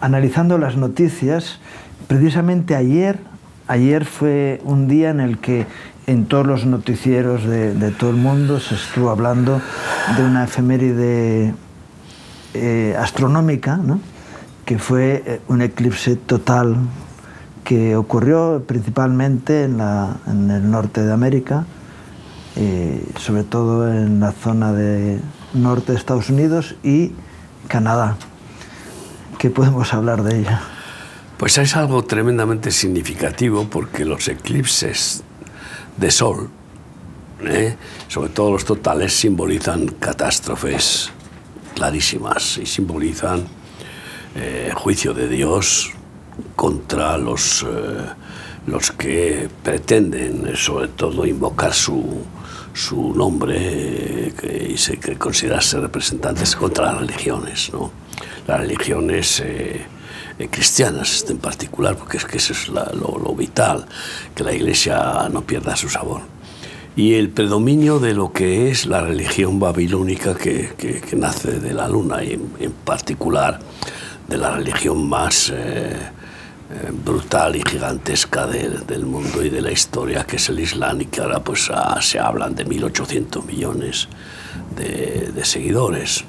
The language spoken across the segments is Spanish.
Analizando las noticias, precisamente ayer fue un día en el que en todos los noticieros de todo el mundo se estuvo hablando de una efeméride astronómica, ¿no?, que fue un eclipse total que ocurrió principalmente en el norte de América, sobre todo en la zona de norte de Estados Unidos y Canadá. ¿Qué podemos hablar de ella? Pues es algo tremendamente significativo porque los eclipses de sol, sobre todo los totales, simbolizan catástrofes clarísimas y simbolizan juicio de Dios contra los que pretenden, sobre todo, invocar su nombre y considerarse representantes contra las religiones, ¿no? Las religiones cristianas en particular, porque es que eso es lo vital, que la Iglesia no pierda su sabor. Y el predominio de lo que es la religión babilónica que nace de la luna, y en particular de la religión más brutal y gigantesca del mundo y de la historia, que es el Islam, y que ahora pues se hablan de 1.800 millones de seguidores,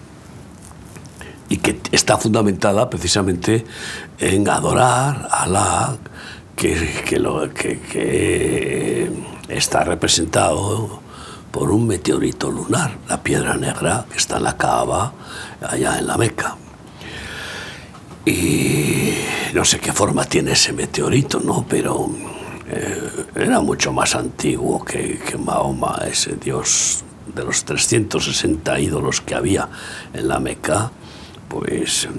y que está fundamentada precisamente en adorar a Alá, que está representado por un meteorito lunar, la piedra negra, que está en la Kaaba, allá en la Meca. Y no sé qué forma tiene ese meteorito, ¿no?, pero era mucho más antiguo que Mahoma, ese dios de los 360 ídolos que había en la Meca. Pues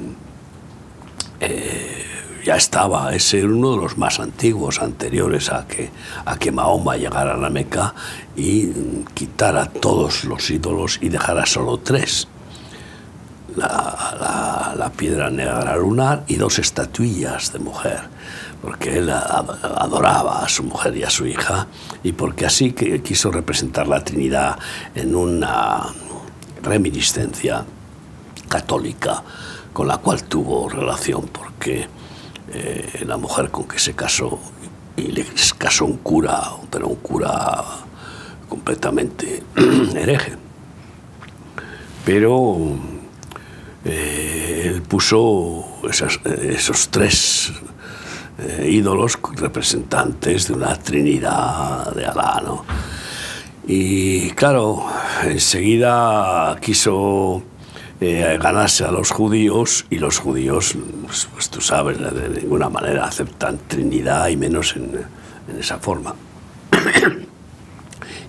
ya estaba, ese era uno de los más antiguos, anteriores a que Mahoma llegara a la Meca y quitara todos los ídolos y dejara solo 3. La piedra negra lunar y 2 estatuillas de mujer, porque él adoraba a su mujer y a su hija, y porque así que quiso representar la Trinidad en una reminiscencia católica con la cual tuvo relación, porque la mujer con que se casó, y le casó un cura, pero un cura completamente hereje, pero él puso esos 3 ídolos representantes de una Trinidad de Alá, ¿no? Y claro, enseguida quiso ganarse a los judíos, y los judíos, pues tú sabes, de ninguna manera aceptan Trinidad, y menos en esa forma.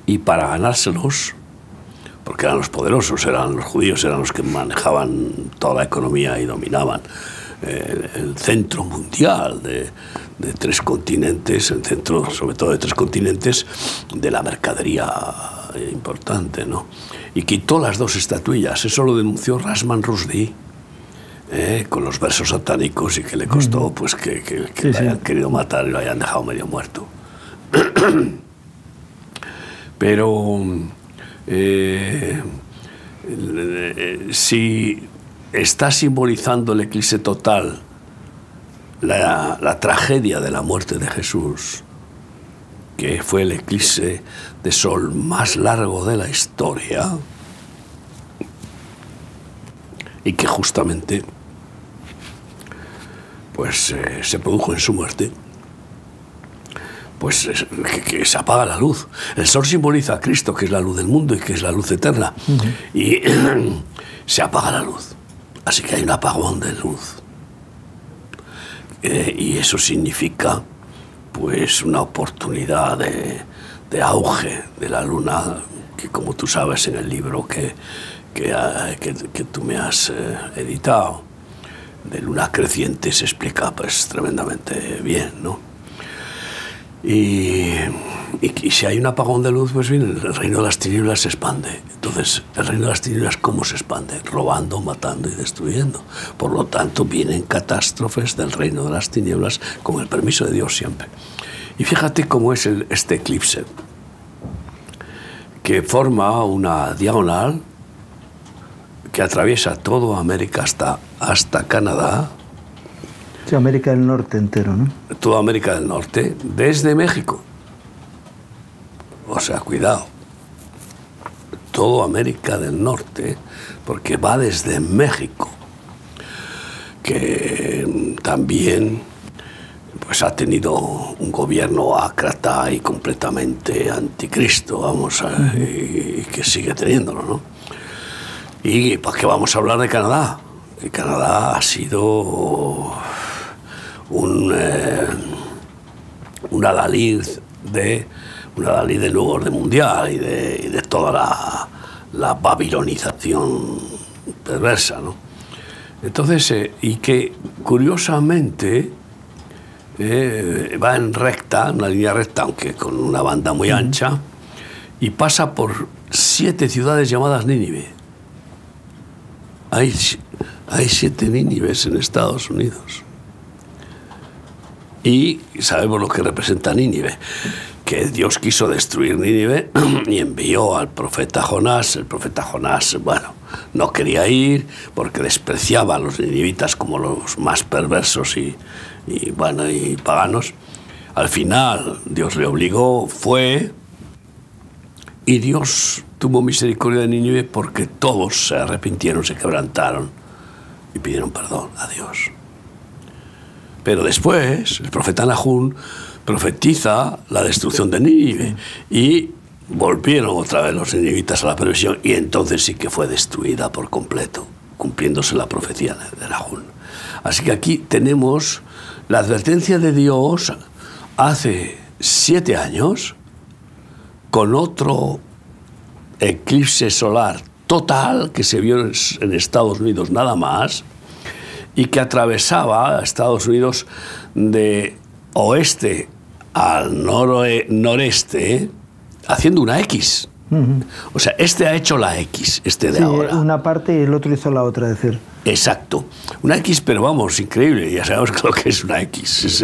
Y para ganárselos, porque eran los poderosos, los judíos eran los que manejaban toda la economía y dominaban el centro mundial de 3 continentes, el centro sobre todo de 3 continentes de la mercadería importante, ¿no? Y quitó las 2 estatuillas. Eso lo denunció Salman Rushdie con los versos satánicos, y que le costó pues que le hayan querido matar y lo hayan dejado medio muerto. Pero si está simbolizando el eclipse total la tragedia de la muerte de Jesús, que fue el eclipse de sol más largo de la historia, y que justamente pues se produjo en su muerte, pues que se apaga la luz. El sol simboliza a Cristo, que es la luz del mundo y que es la luz eterna, y se apaga la luz, así que hay un apagón de luz, y eso significa pues una oportunidad de auge de la luna, que, como tú sabes en el libro que tú me has editado, de luna creciente, se explica pues tremendamente bien, ¿no? Y si hay un apagón de luz, pues bien, el reino de las tinieblas se expande. Entonces, ¿el reino de las tinieblas cómo se expande? Robando, matando y destruyendo. Por lo tanto, vienen catástrofes del reino de las tinieblas con el permiso de Dios siempre. Y fíjate cómo es este eclipse, que forma una diagonal que atraviesa toda América hasta Canadá, Sí, América del Norte entero, ¿no? Toda América del Norte, desde México. O sea, cuidado. Toda América del Norte, porque va desde México, que también pues ha tenido un gobierno ácrata y completamente anticristo, vamos, y que sigue teniéndolo, ¿no? ¿Y para qué vamos a hablar de Canadá? Que Canadá ha sido un adalid del nuevo orden mundial y de toda la babilonización perversa, ¿no? Entonces, y que curiosamente va en recta, una línea recta, aunque con una banda muy ancha, y pasa por 7 ciudades llamadas Nínive. Hay 7 Nínives en Estados Unidos. Y sabemos lo que representa Nínive, que Dios quiso destruir Nínive y envió al profeta Jonás. El profeta Jonás, bueno, no quería ir porque despreciaba a los ninivitas como los más perversos y paganos. Al final Dios le obligó, fue, y Dios tuvo misericordia de Nínive porque todos se arrepintieron, se quebrantaron y pidieron perdón a Dios. Pero después el profeta Nahum profetiza la destrucción de Nínive y volvieron otra vez los ninivitas a la perversión, y entonces sí que fue destruida por completo, cumpliéndose la profecía de Nahum. Así que aquí tenemos la advertencia de Dios hace 7 años, con otro eclipse solar total que se vio en Estados Unidos nada más, y que atravesaba Estados Unidos de oeste al noreste, haciendo una X. O sea, este ha hecho la X, este de ahora. Una parte y el otro hizo la otra, es decir. Exacto. Una X, pero vamos, increíble. Ya sabemos lo que es una X.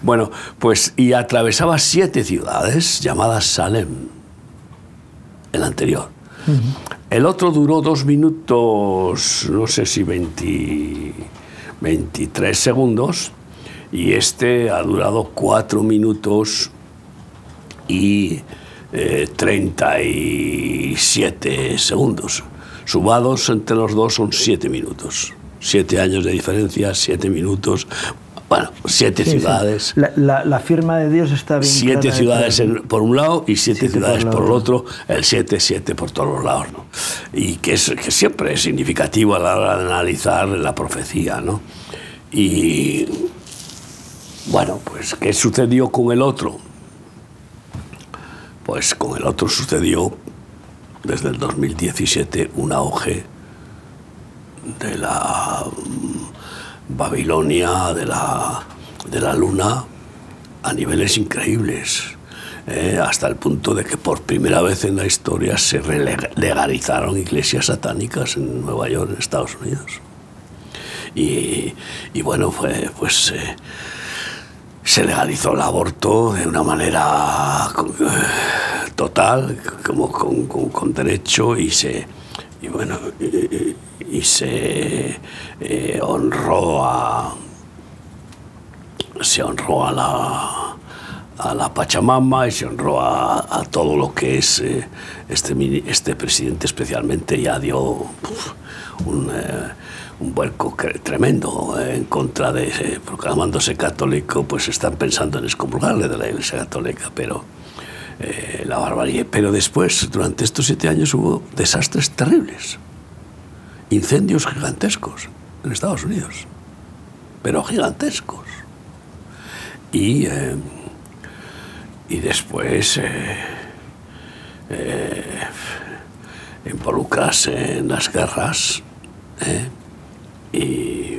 Bueno, pues, y atravesaba 7 ciudades llamadas Salem, el anterior. El otro duró 2 minutos, no sé si 23 segundos, y este ha durado 4 minutos y 37 segundos. Sumados entre los dos son 7 minutos. 7 años de diferencia, 7 minutos. Bueno, 7 ciudades. Sí. La firma de Dios está bien 7 ciudades por un lado y 7 ciudades por el otro. El 7 por todos los lados, ¿no? Y que siempre es significativo a la hora de analizar la profecía, ¿no? Y bueno, pues ¿qué sucedió con el otro? Pues con el otro sucedió desde el 2017 un auge de la Babilonia, de la luna, a niveles increíbles, hasta el punto de que por primera vez en la historia se legalizaron iglesias satánicas en Nueva York, en Estados Unidos. Y bueno, se legalizó el aborto de una manera total, como con derecho, y se honró a la Pachamama, y se honró a todo lo que es este presidente. Especialmente ya dio un vuelco tremendo en contra de, proclamándose católico, pues están pensando en excomulgarle de la Iglesia Católica, pero la barbarie. Pero después, durante estos 7 años, hubo desastres terribles, incendios gigantescos en Estados Unidos, pero gigantescos. Y después involucrarse en las guerras, y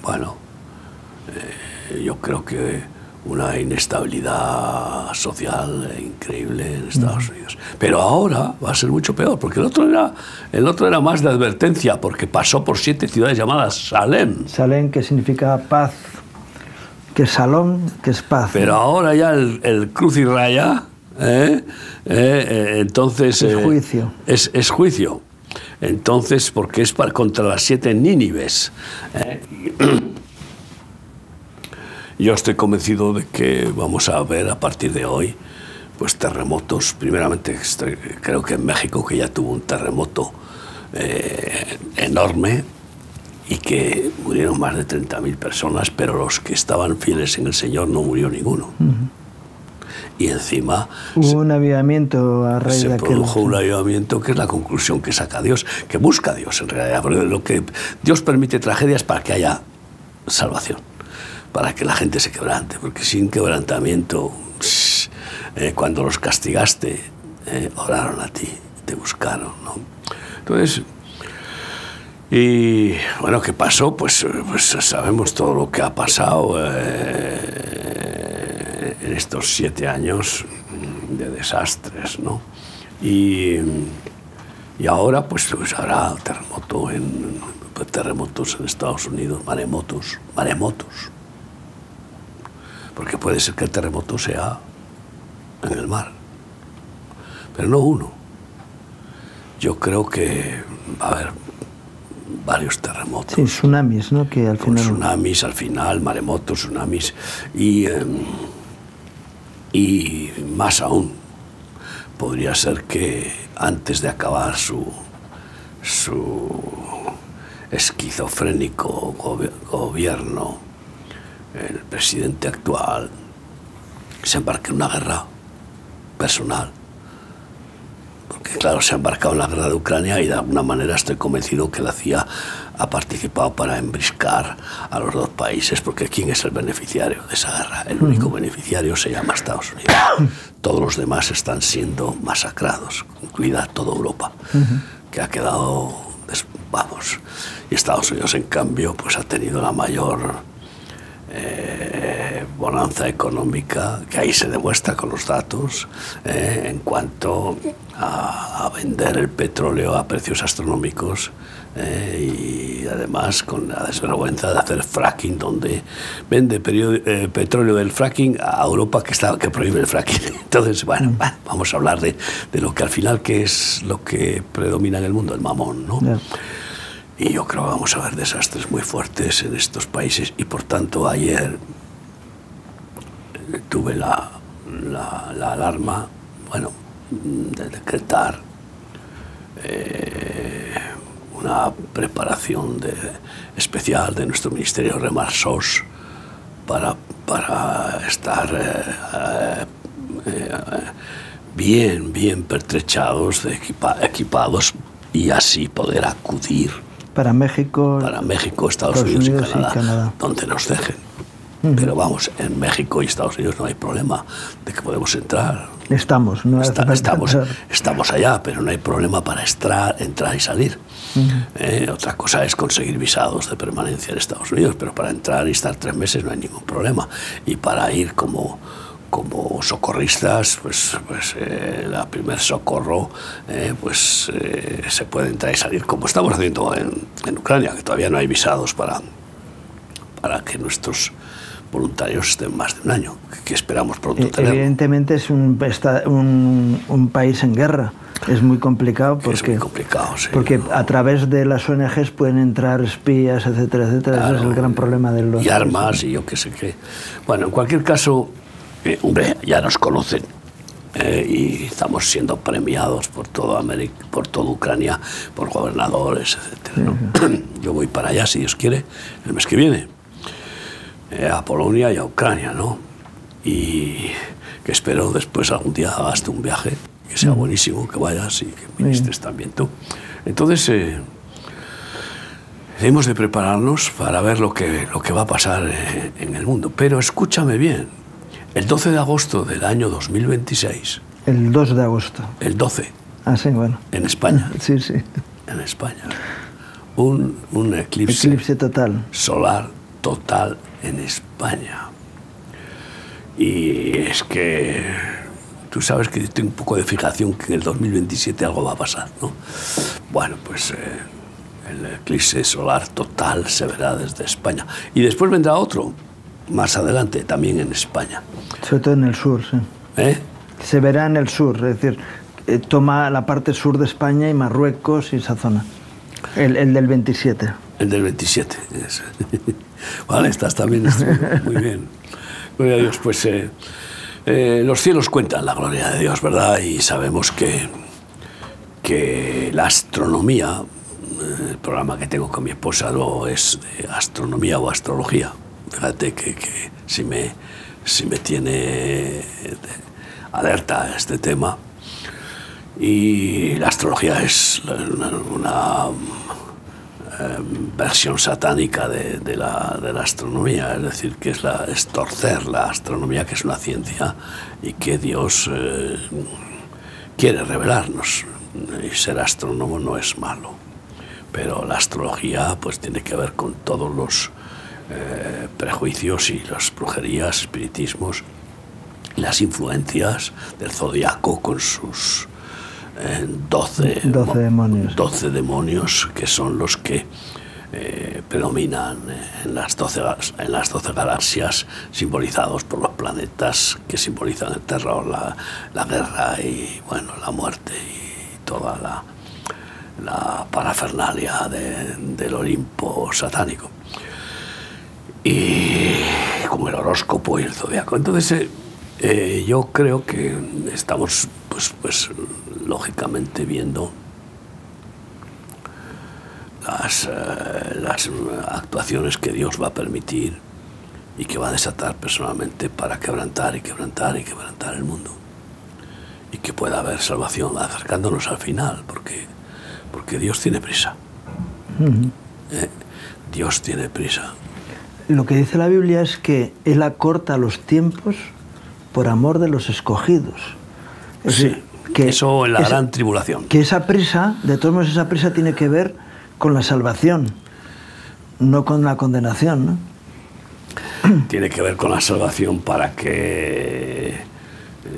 bueno, yo creo que una inestabilidad social increíble en Estados Unidos. Pero ahora va a ser mucho peor, porque el otro era más de advertencia, porque pasó por 7 ciudades llamadas Salem. Salem, que significa paz, que Salom, que es paz. Pero ahora ya el cruz y raya, entonces... Es juicio. Es juicio. Entonces, porque es contra las 7 Nínives. Yo estoy convencido de que vamos a ver a partir de hoy pues terremotos. Primeramente, creo que en México, que ya tuvo un terremoto enorme y que murieron más de 30.000 personas, pero los que estaban fieles en el Señor no murió ninguno. Y encima hubo un avivamiento a raíz de aquel. Se produjo un avivamiento que es la conclusión que saca Dios, que busca Dios en realidad. Porque lo que Dios permite tragedias para que haya salvación, para que la gente se quebrante, porque sin quebrantamiento, cuando los castigaste, oraron a ti, te buscaron, ¿no? Entonces, y bueno, ¿qué pasó? Pues sabemos todo lo que ha pasado en estos 7 años de desastres, ¿no? Y ahora pues habrá terremotos en Estados Unidos, maremotos, porque puede ser que el terremoto sea en el mar, pero no uno. Yo creo que va a haber varios terremotos. Sí, tsunamis, ¿no? Que al final... Tsunamis al final, maremotos, tsunamis y más aún, podría ser que antes de acabar su esquizofrénico gobierno, el presidente actual se embarque en una guerra personal. Porque claro, se ha embarcado en la guerra de Ucrania y de alguna manera estoy convencido que la CIA ha participado para embriscar a los dos países, porque ¿quién es el beneficiario de esa guerra? El único beneficiario se llama Estados Unidos. Todos los demás están siendo masacrados, incluida toda Europa, que ha quedado, vamos, y Estados Unidos en cambio pues ha tenido la mayor bonanza económica, que ahí se demuestra con los datos, en cuanto a vender el petróleo a precios astronómicos, y además con la desvergüenza de hacer fracking, donde vende petróleo del fracking a Europa, que prohíbe el fracking. Entonces, bueno, vamos a hablar de lo que al final, que es lo que predomina en el mundo, el mamón, ¿no? Yeah. Y yo creo que vamos a ver desastres muy fuertes en estos países, y por tanto ayer tuve la alarma, bueno, de decretar una preparación especial de nuestro Ministerio Remarsos para estar bien pertrechados, equipados, y así poder acudir para México, Estados Unidos y Canadá, donde nos dejen. Pero vamos, en México y Estados Unidos no hay problema de que podemos entrar. Estamos allá, pero no hay problema para entrar y salir. Otra cosa es conseguir visados de permanencia en Estados Unidos, pero para entrar y estar 3 meses no hay ningún problema. Y para ir como socorristas, pues la primer socorro, se puede entrar y salir, como estamos haciendo en Ucrania, que todavía no hay visados para que nuestros voluntarios estén más de un año, que esperamos pronto tener. Evidentemente es un país en guerra. Es muy complicado porque, es muy complicado, sí, porque a través de las ONGs pueden entrar espías, etcétera, etcétera. Claro, ese es el gran problema de los... Y armas, y yo qué sé qué. Bueno, en cualquier caso, hombre, ya nos conocen, y estamos siendo premiados por toda América, por toda Ucrania, por gobernadores, etcétera, ¿no? Yo voy para allá, si Dios quiere, el mes que viene, a Polonia y a Ucrania, ¿no? Y que espero después algún día hagas un viaje, que sea buenísimo, que vayas y que ministres también tú. Entonces, hemos de prepararnos para ver lo que va a pasar en el mundo. Pero escúchame bien, el 12 de agosto del año 2026... El 2 de agosto. El 12. Ah, sí, bueno. En España. Sí, sí. En España. Un eclipse total. Solar total en España. Y es que tú sabes que tengo un poco de fijación que en el 2027 algo va a pasar, ¿no? Bueno, pues el eclipse solar total se verá desde España. Y después vendrá otro, más adelante, también en España. Sobre todo en el sur, sí. ¿Eh? Se verá en el sur, es decir, toma la parte sur de España y Marruecos y esa zona. El del 27. El del 27. Vale, estás también muy bien. Gloria a Dios, pues los cielos cuentan la gloria de Dios, ¿verdad? Y sabemos que la astronomía, el programa que tengo con mi esposa no es de astronomía o astrología. Fíjate que si me tiene alerta este tema. Y la astrología es una versión satánica de la astronomía, es decir, que es torcer la astronomía, que es una ciencia y que Dios quiere revelarnos. Y ser astrónomo no es malo, pero la astrología pues tiene que ver con todos los prejuicios y las brujerías, espiritismos, las influencias del zodiaco con sus 12 demonios, que son los que predominan en las 12 galaxias, simbolizados por los planetas que simbolizan el terror, la guerra y bueno, la muerte y toda la parafernalia del Olimpo satánico, y como el horóscopo y el zodiaco. Entonces yo creo que estamos pues lógicamente viendo las actuaciones que Dios va a permitir y que va a desatar personalmente para quebrantar y quebrantar y quebrantar el mundo, y que pueda haber salvación acercándonos al final, porque Dios tiene prisa. Dios tiene prisa. Lo que dice la Biblia es que Él acorta los tiempos por amor de los escogidos. Es decir, que eso en la gran tribulación. Que esa prisa, de todos modos, esa prisa tiene que ver con la salvación, no con la condenación, ¿no? Tiene que ver con la salvación para que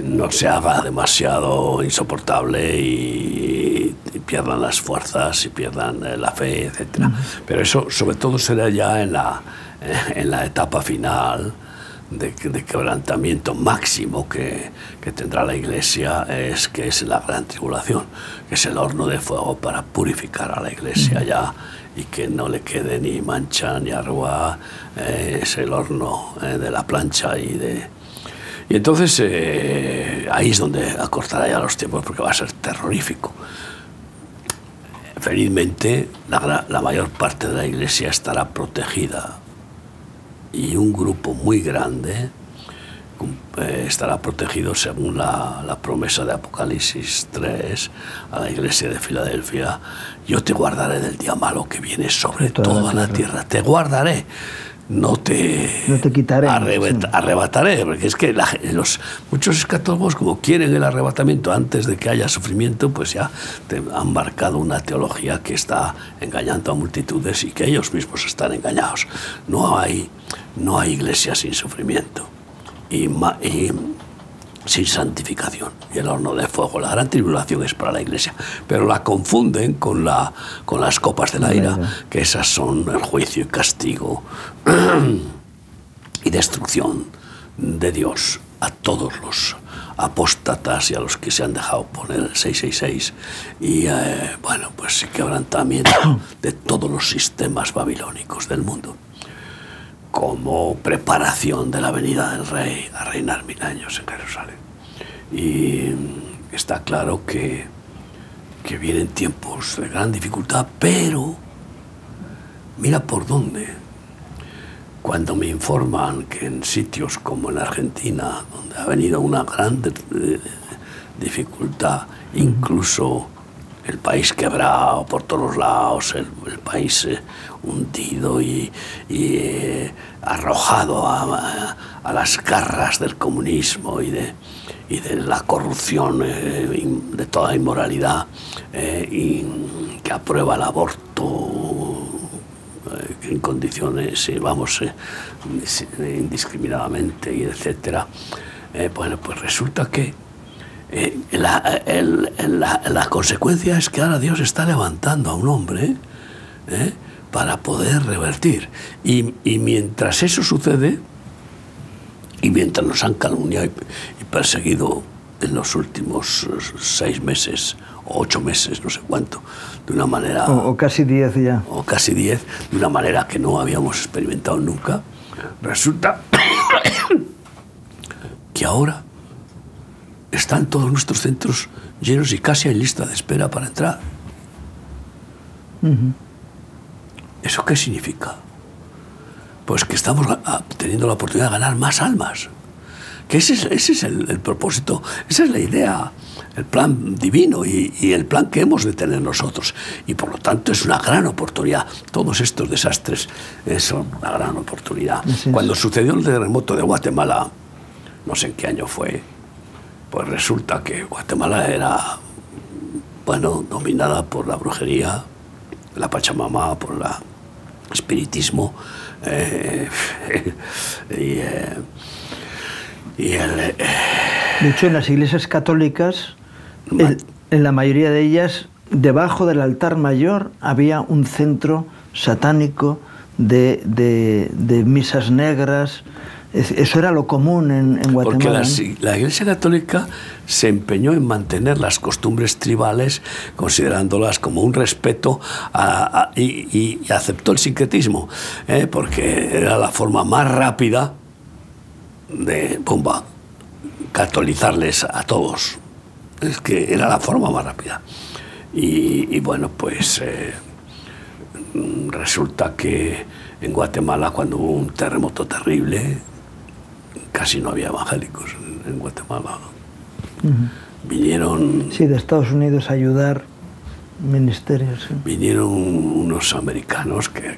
no se haga demasiado insoportable y pierdan las fuerzas y pierdan la fe, etc. Pero eso sobre todo será ya en la etapa final de quebrantamiento máximo que tendrá la Iglesia, que es la gran tribulación, que es el horno de fuego para purificar a la Iglesia ya, y que no le quede ni mancha ni arruga. Es el horno de la plancha y entonces ahí es donde acortará ya los tiempos, porque va a ser terrorífico. Felizmente la mayor parte de la Iglesia estará protegida, y un grupo muy grande estará protegido según la promesa de Apocalipsis 3 a la iglesia de Filadelfia: yo te guardaré del día malo que viene sobre toda la tierra. Te guardaré, no te quitaré, arrebataré, porque es que muchos escatólogos, como quieren el arrebatamiento antes de que haya sufrimiento, pues ya te han marcado una teología que está engañando a multitudes y que ellos mismos están engañados. No hay iglesia sin sufrimiento y sin santificación. Y el horno de fuego, la gran tribulación, es para la iglesia, pero la confunden con las copas de la ira, que esas son el juicio y castigo y destrucción de Dios a todos los apóstatas y a los que se han dejado poner el 666 y bueno, pues quebrantamiento de todos los sistemas babilónicos del mundo, como preparación de la venida del Rey a reinar 1000 años en Jerusalén. Y está claro que vienen tiempos de gran dificultad, pero mira por dónde. Cuando me informan que en sitios como en Argentina, donde ha venido una gran dificultad, incluso el país quebrado por todos lados, el país hundido y arrojado a las garras del comunismo y de la corrupción, de toda inmoralidad, y que aprueba el aborto en condiciones, vamos, indiscriminadamente, y etcétera. Bueno, pues resulta que la consecuencia es que ahora Dios está levantando a un hombre para poder revertir. Y mientras eso sucede, y mientras nos han calumniado y perseguido en los últimos 6 meses o 8 meses, no sé cuánto, de una manera... O casi 10 ya. O casi 10, de una manera que no habíamos experimentado nunca. Resulta que ahora están todos nuestros centros llenos y casi hay lista de espera para entrar. ¿Eso qué significa? Pues que estamos teniendo la oportunidad de ganar más almas. Que ese es el propósito, esa es la idea, el plan divino y el plan que hemos de tener nosotros. Y por lo tanto es una gran oportunidad. Todos estos desastres son una gran oportunidad. Cuando sucedió el terremoto de Guatemala, no sé en qué año fue, pues resulta que Guatemala era, bueno, dominada por la brujería, la Pachamama, por el espiritismo, de hecho, en las iglesias católicas, en la mayoría de ellas, debajo del altar mayor había un centro satánico de misas negras. Eso era lo común en Guatemala. Porque la Iglesia Católica se empeñó en mantener las costumbres tribales, considerándolas como un respeto, y aceptó el sincretismo, porque era la forma más rápida de catolizarles a todos. Es que era la forma más rápida. Y bueno, pues resulta que en Guatemala, cuando hubo un terremoto terrible, casi no había evangélicos en Guatemala. Vinieron... Sí, de Estados Unidos a ayudar ministerios. Sí. Vinieron unos americanos que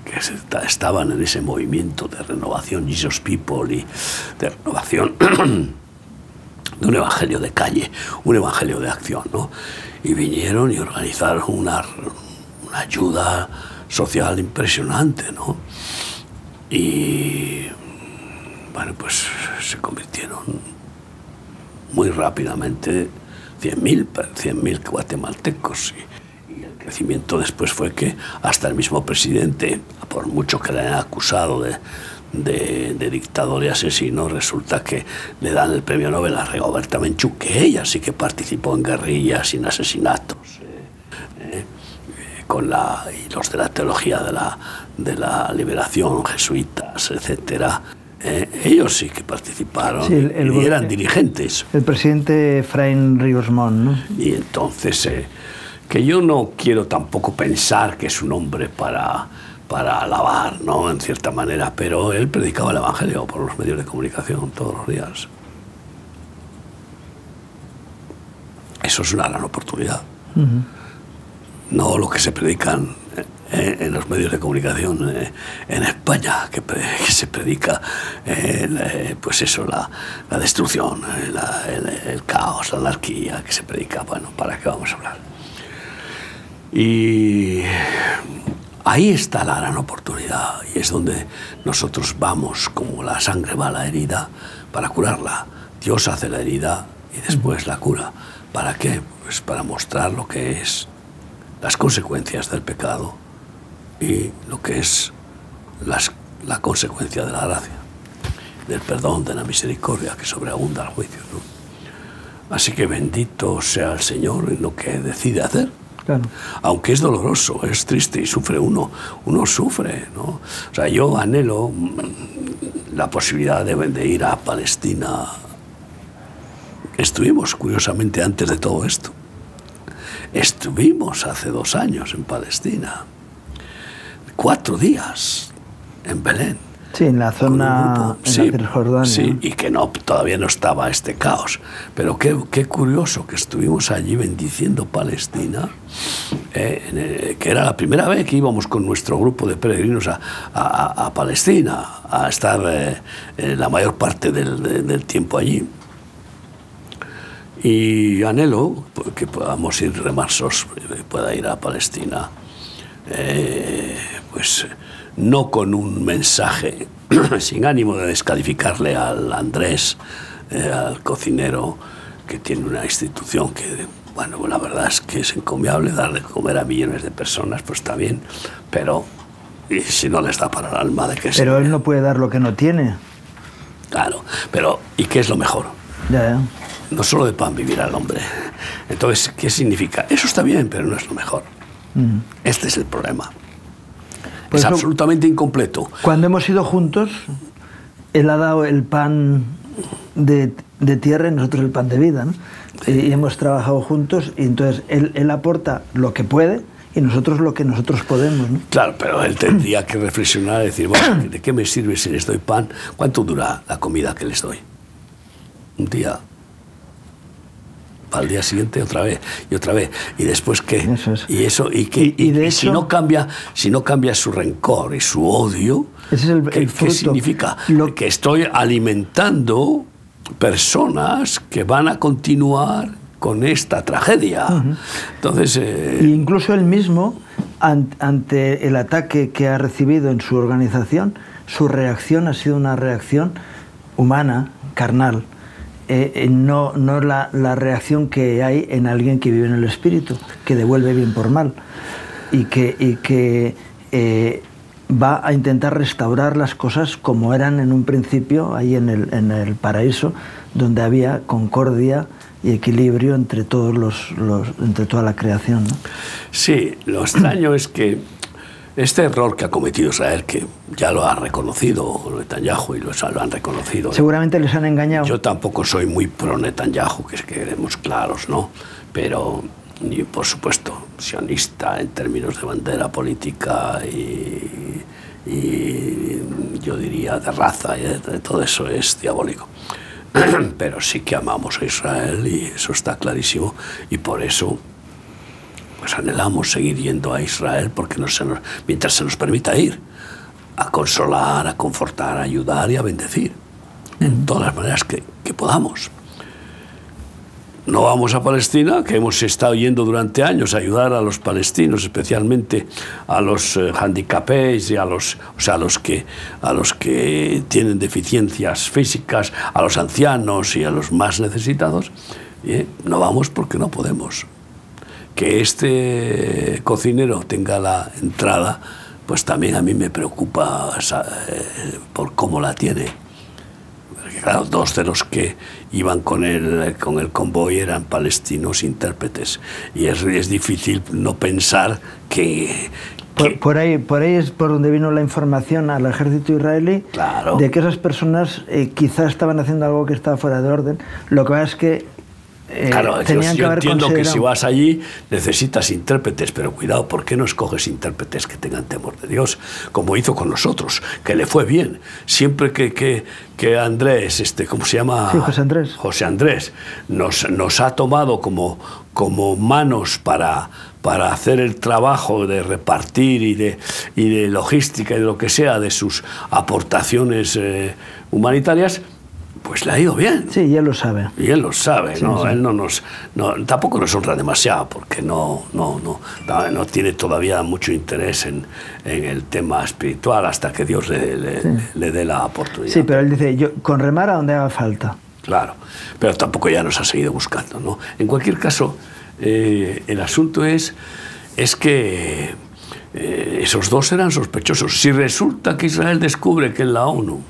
estaban en ese movimiento de renovación, Jesus People, y de renovación de un evangelio de calle, un evangelio de acción, ¿no? Y vinieron y organizaron una ayuda social impresionante, ¿no? Y bueno, pues se convirtieron muy rápidamente 100.000 guatemaltecos. Y el crecimiento después fue que hasta el mismo presidente, por mucho que le hayan acusado de dictador y asesino, resulta que le dan el premio Nobel a Rigoberta Menchú, que ella sí que participó en guerrillas y en asesinatos, y los de la teología de la liberación, jesuitas, etcétera. Ellos sí que participaron, sí, y eran dirigentes. El presidente Efraín Ríos Montt, ¿no? Y entonces, que yo no quiero tampoco pensar que es un hombre para alabar, ¿no?, en cierta manera, pero él predicaba el evangelio por los medios de comunicación todos los días. Eso es una gran oportunidad. No lo que se predican en los medios de comunicación en España, que se predica pues eso, la destrucción, el caos, la anarquía, que se predica. Bueno, ¿para qué vamos a hablar? Y ahí está la gran oportunidad, y es donde nosotros vamos, como la sangre va a la herida, para curarla. Dios hace la herida y después la cura. ¿Para qué? Pues para mostrar lo que es las consecuencias del pecado y lo que es la consecuencia de la gracia, del perdón, de la misericordia que sobreabunda al juicio, ¿no? Así que bendito sea el Señor en lo que decide hacer. Claro. Aunque es doloroso, es triste y sufre uno sufre, ¿no? O sea, yo anhelo la posibilidad de ir a Palestina. Estuvimos, curiosamente, antes de todo esto. Estuvimos hace 2 años en Palestina, 4 días en Belén. Sí, en la zona de Cisjordania. Sí, y que todavía no estaba este caos. Pero qué curioso que estuvimos allí bendiciendo Palestina, que era la primera vez que íbamos con nuestro grupo de peregrinos a Palestina, a estar la mayor parte del tiempo allí. Y anhelo que podamos ir remarsos, pueda ir a Palestina, pues no con un mensaje, sin ánimo de descalificarle al Andrés, al cocinero, que tiene una institución que, bueno, la verdad es que es encomiable, darle de comer a millones de personas, pues está bien, pero y si no les da para el alma, ¿de qué se? Pero él no puede dar lo que no tiene. Claro, pero ¿y qué es lo mejor? Ya. No solo de pan vivirá el hombre. Entonces, ¿qué significa? Eso está bien, pero no es lo mejor. Este es el problema. Pues es absolutamente incompleto. Cuando hemos ido juntos, él ha dado el pan de tierra y nosotros el pan de vida, ¿no? Y hemos trabajado juntos, y entonces él aporta lo que puede y nosotros lo que nosotros podemos, ¿no? Claro, pero él tendría que reflexionar y decir, bueno, ¿de qué me sirve si les doy pan? ¿Cuánto dura la comida que les doy? Un día. Al día siguiente otra vez y otra vez, y después qué, eso es. y eso, y si no cambia su rencor y su odio, ese es ¿qué significa? Que estoy alimentando personas que van a continuar con esta tragedia. Entonces, incluso él mismo, ante el ataque que ha recibido en su organización, su reacción ha sido una reacción humana, carnal. No la reacción que hay en alguien que vive en el espíritu, que devuelve bien por mal y que va a intentar restaurar las cosas como eran en un principio, ahí en el paraíso, donde había concordia y equilibrio entre entre toda la creación, ¿no? Sí, lo extraño es que este error que ha cometido Israel, que ya lo ha reconocido Netanyahu y lo han reconocido. Seguramente les han engañado. Yo tampoco soy muy pro Netanyahu, que queremos claros, ¿no? Pero, y por supuesto, sionista en términos de bandera política y yo diría de raza, y de todo eso es diabólico. Pero sí que amamos a Israel y eso está clarísimo, y por eso pues anhelamos seguir yendo a Israel, porque mientras se nos permita ir, a consolar, a confortar, a ayudar y a bendecir, en todas las maneras que podamos. No vamos a Palestina, que hemos estado yendo durante años a ayudar a los palestinos, especialmente a los handicapés y a los que tienen deficiencias físicas, a los ancianos y a los más necesitados. No vamos porque no podemos. Que este cocinero tenga la entrada, pues también a mí me preocupa por cómo la tiene. Porque, claro, dos de los que iban con el convoy eran palestinos intérpretes, y es difícil no pensar que... Por ahí es por donde vino la información al ejército israelí, claro, de que esas personas quizás estaban haciendo algo que estaba fuera de orden. Lo que pasa es que claro, yo entiendo que si vas allí necesitas intérpretes, pero cuidado, ¿por qué no escoges intérpretes que tengan temor de Dios? Como hizo con nosotros, que le fue bien. Siempre que Andrés, ¿cómo se llama? Sí, José Andrés. José Andrés nos ha tomado como manos para hacer el trabajo de repartir y de logística y de lo que sea de sus aportaciones humanitarias, pues le ha ido bien. Sí, y él lo sabe. Y él lo sabe, ¿no? Sí. Él tampoco nos honra demasiado, porque no tiene todavía mucho interés en el tema espiritual hasta que Dios le dé la oportunidad. Sí, pero él dice, yo con remar a donde haga falta. Claro, pero tampoco ya nos ha seguido buscando, ¿no? En cualquier caso, el asunto es que esos dos eran sospechosos. Si resulta que Israel descubre que en la ONU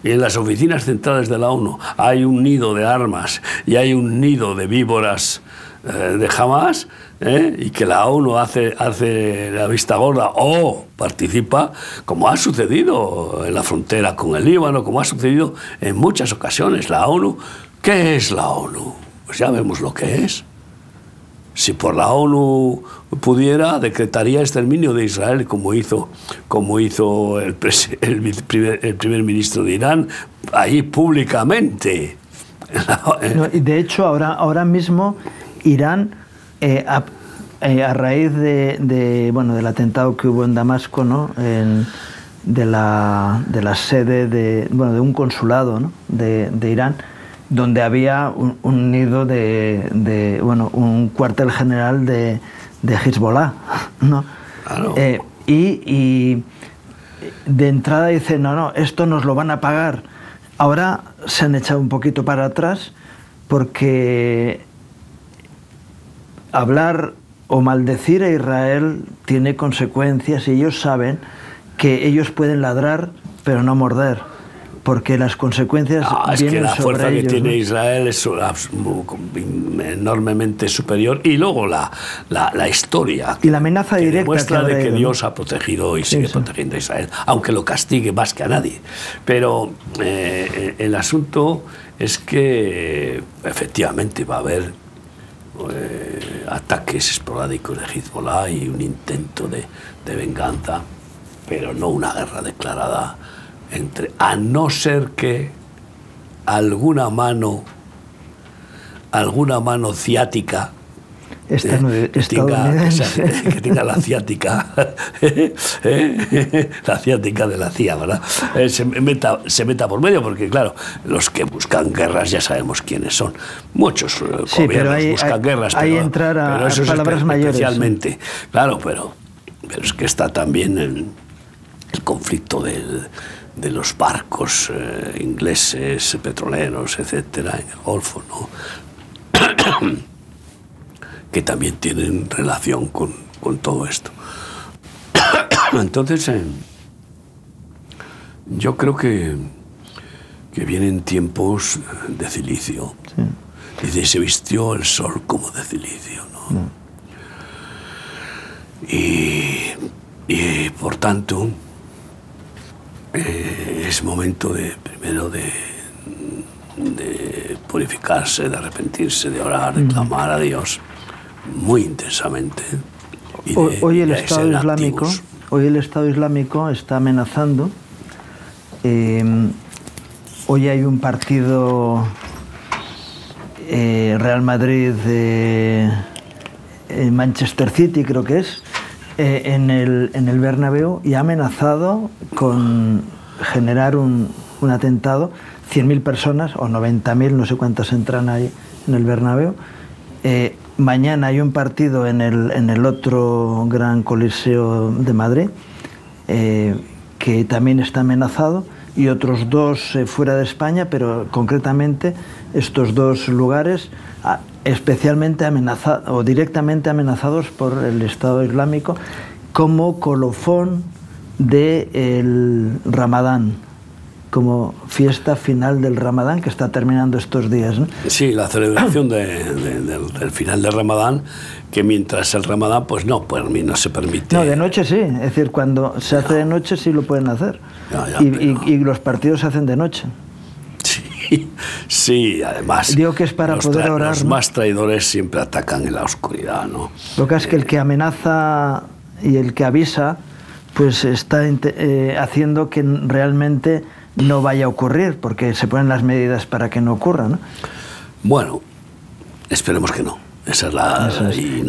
y en las oficinas centrales de la ONU hay un nido de armas y hay un nido de víboras de Hamas, y que la ONU hace la vista gorda o participa, como ha sucedido en la frontera con el Líbano, como ha sucedido en muchas ocasiones. La ONU, ¿qué es la ONU? Pues ya vemos lo que es. Si por la ONU pudiera, decretaría exterminio de Israel, como hizo el primer ministro de Irán, ahí públicamente. No, y de hecho, ahora mismo Irán, a raíz del atentado que hubo en Damasco, ¿no? de la sede de un consulado, ¿no? de Irán, donde había un nido un cuartel general de Hezbollah, ¿no? Claro. Y de entrada dice, no, esto nos lo van a pagar. Ahora se han echado un poquito para atrás, porque hablar o maldecir a Israel tiene consecuencias, y ellos saben que ellos pueden ladrar pero no morder, porque las consecuencias es vienen que la sobre fuerza ellos, que tiene ¿no? Israel es enormemente superior, y luego la historia y la amenaza que directa demuestra que habrá de que ido, Dios ¿no? ha protegido y sigue protegiendo a Israel, aunque lo castigue más que a nadie. Pero el asunto es que efectivamente va a haber ataques esporádicos de Hezbollah y un intento de venganza, pero no una guerra declarada a no ser que alguna mano ciática que tenga la ciática la ciática de la CIA, ¿verdad? Se meta por medio, porque claro, los que buscan guerras ya sabemos quiénes son. Muchos gobiernos buscan guerras, pero eso es palabras mayores, especialmente, sí. Claro, pero es que está también el conflicto de los barcos ingleses, petroleros, etcétera, en el Golfo, ¿no? Que también tienen relación con todo esto. Entonces, yo creo que vienen tiempos de cilicio. Sí. Dice, se vistió el sol como de cilicio, ¿no? No. Y por tanto, es momento primero de purificarse, de arrepentirse, de orar, de clamar a Dios muy intensamente. Hoy el Estado Islámico está amenazando. Hoy hay un partido Real Madrid Manchester City, creo que es, en el Bernabéu, y ha amenazado con generar un atentado. 100.000 personas o 90.000, no sé cuántas entran ahí en el Bernabéu. Mañana hay un partido en el otro gran coliseo de Madrid, que también está amenazado, y otros dos fuera de España, pero concretamente estos dos lugares especialmente amenazados o directamente amenazados por el Estado Islámico como colofón del Ramadán, como fiesta final del Ramadán, que está terminando estos días, ¿no? Sí, la celebración del final del Ramadán, que mientras el Ramadán, pues no se permite. No, de noche sí, es decir, cuando se hace de noche sí lo pueden hacer. Y los partidos se hacen de noche. Sí, además. Digo que es para poder orar. Los más traidores siempre atacan en la oscuridad, ¿no? Lo que es que el que amenaza y el que avisa, pues está haciendo que realmente no vaya a ocurrir, porque se ponen las medidas para que no ocurra, ¿no? Bueno, esperemos que no. Esa es la...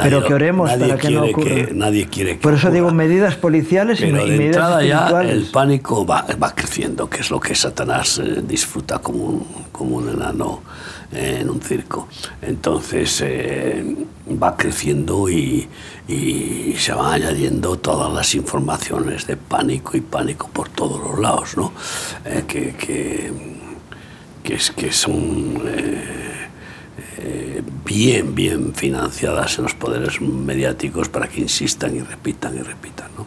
Pero que oremos para que no ocurra. Nadie quiere que Por eso ocurra. digo medidas policiales y medidas espirituales. Ya el pánico va creciendo, que es lo que Satanás disfruta como un enano en un circo. Entonces va creciendo y se van añadiendo todas las informaciones de pánico y pánico por todos los lados, ¿no? Que son bien financiadas en los poderes mediáticos para que insistan y repitan, ¿no?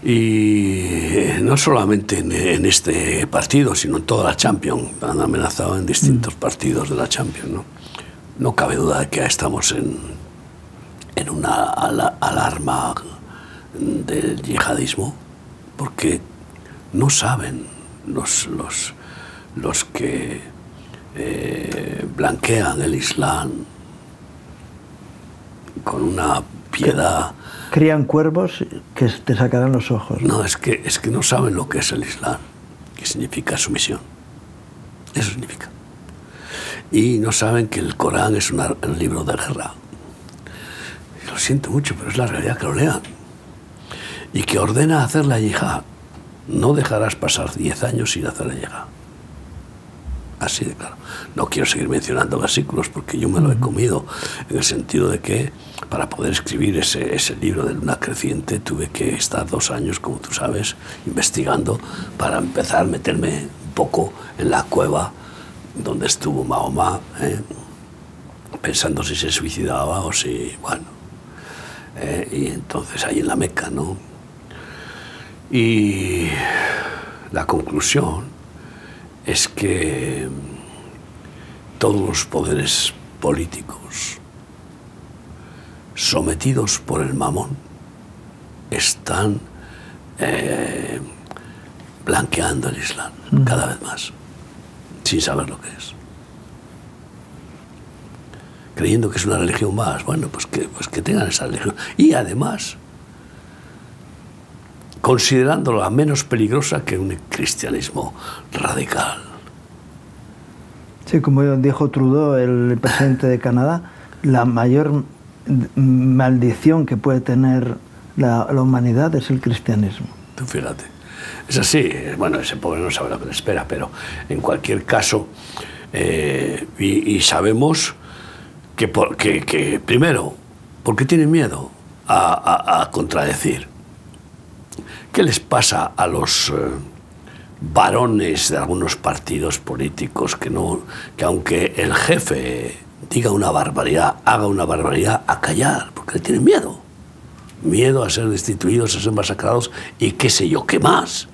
Y no solamente en este partido, sino en toda la Champions. Han amenazado en distintos partidos de la Champions, ¿no? No cabe duda de que estamos en una alarma del yihadismo, porque no saben los que blanquean el Islam con una piedad. Crían cuervos que te sacarán los ojos. No, es que no saben lo que es el Islam, que significa sumisión. Eso significa. Y no saben que el Corán es un libro de guerra. Lo siento mucho, pero es la realidad, que lo lean. Y que ordena hacer la yihad. No dejarás pasar 10 años sin hacer la yihad. Así de claro. No quiero seguir mencionando versículos porque yo me lo he comido, en el sentido de que para poder escribir ese libro de Luna Creciente tuve que estar 2 años, como tú sabes, investigando para empezar a meterme un poco en la cueva donde estuvo Mahoma, pensando si se suicidaba o si, bueno, y entonces ahí en la Meca, ¿no? Y La conclusión es que todos los poderes políticos sometidos por el mamón están blanqueando el Islam cada vez más, sin saber lo que es. Creyendo que es una religión más, bueno, pues que tengan esa religión. Y además, considerándola menos peligrosa que un cristianismo radical. Sí, como dijo Trudeau, el presidente de Canadá, la mayor maldición que puede tener la humanidad es el cristianismo. Tú fíjate. Es así. Bueno, ese pobre no sabe lo que le espera, pero en cualquier caso, y sabemos que primero, porque tienen miedo a contradecir. ¿Qué les pasa a los varones de algunos partidos políticos que aunque el jefe diga una barbaridad, haga una barbaridad, a callar, porque le tienen miedo? Miedo a ser destituidos, a ser masacrados y qué sé yo, qué más.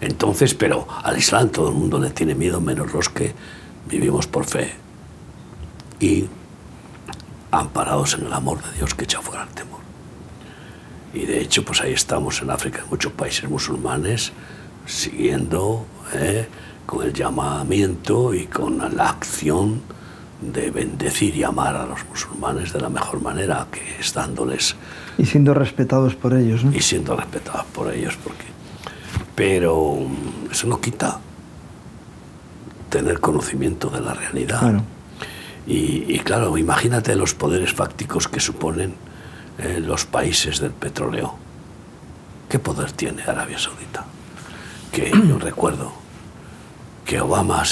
Entonces, pero al Islam todo el mundo le tiene miedo, menos los que vivimos por fe y amparados en el amor de Dios que echa fuera el temor. Y de hecho, pues ahí estamos en África, en muchos países musulmanes, siguiendo con el llamamiento y con la acción de bendecir y amar a los musulmanes de la mejor manera, que es dándoles... Y siendo respetados por ellos, ¿no? Y siendo respetados por ellos, pero eso no quita tener conocimiento de la realidad. Claro. Y claro, imagínate los poderes fácticos que suponen los países del petróleo. ¿Qué poder tiene Arabia Saudita? Que yo recuerdo que Obama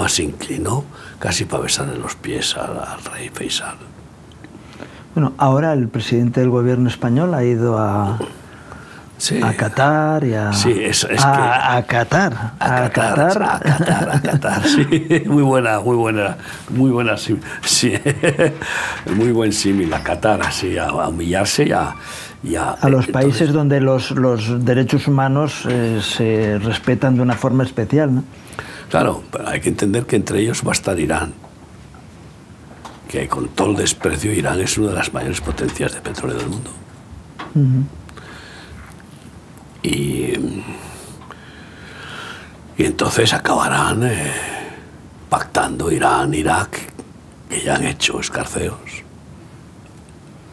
se inclinó casi para besarle los pies al rey Faisal. Bueno, ahora el presidente del gobierno español ha ido a Qatar y a... Sí, a Qatar. A Qatar, sí. Muy buena, sí. Muy buen símil, a Qatar, así, a humillarse y a los países donde los derechos humanos se respetan de una forma especial, ¿no? Claro, pero hay que entender que entre ellos va a estar Irán, que con todo el desprecio, Irán es una de las mayores potencias de petróleo del mundo. Y entonces acabarán pactando Irán, Irak, que ya han hecho escarceos.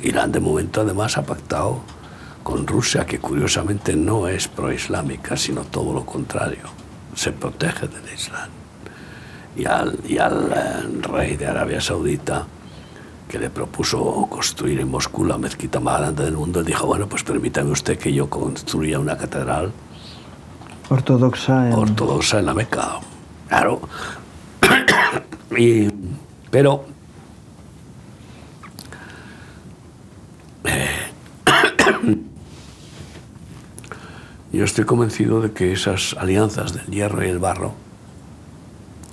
Irán de momento además ha pactado con Rusia, que curiosamente no es proislámica, sino todo lo contrario, se protege del Islam. Y al rey de Arabia Saudita, que le propuso construir en Moscú la mezquita más grande del mundo, él dijo, bueno, pues permítame usted que yo construya una catedral ortodoxa en la Meca. Claro. Pero yo estoy convencido de que esas alianzas del hierro y el barro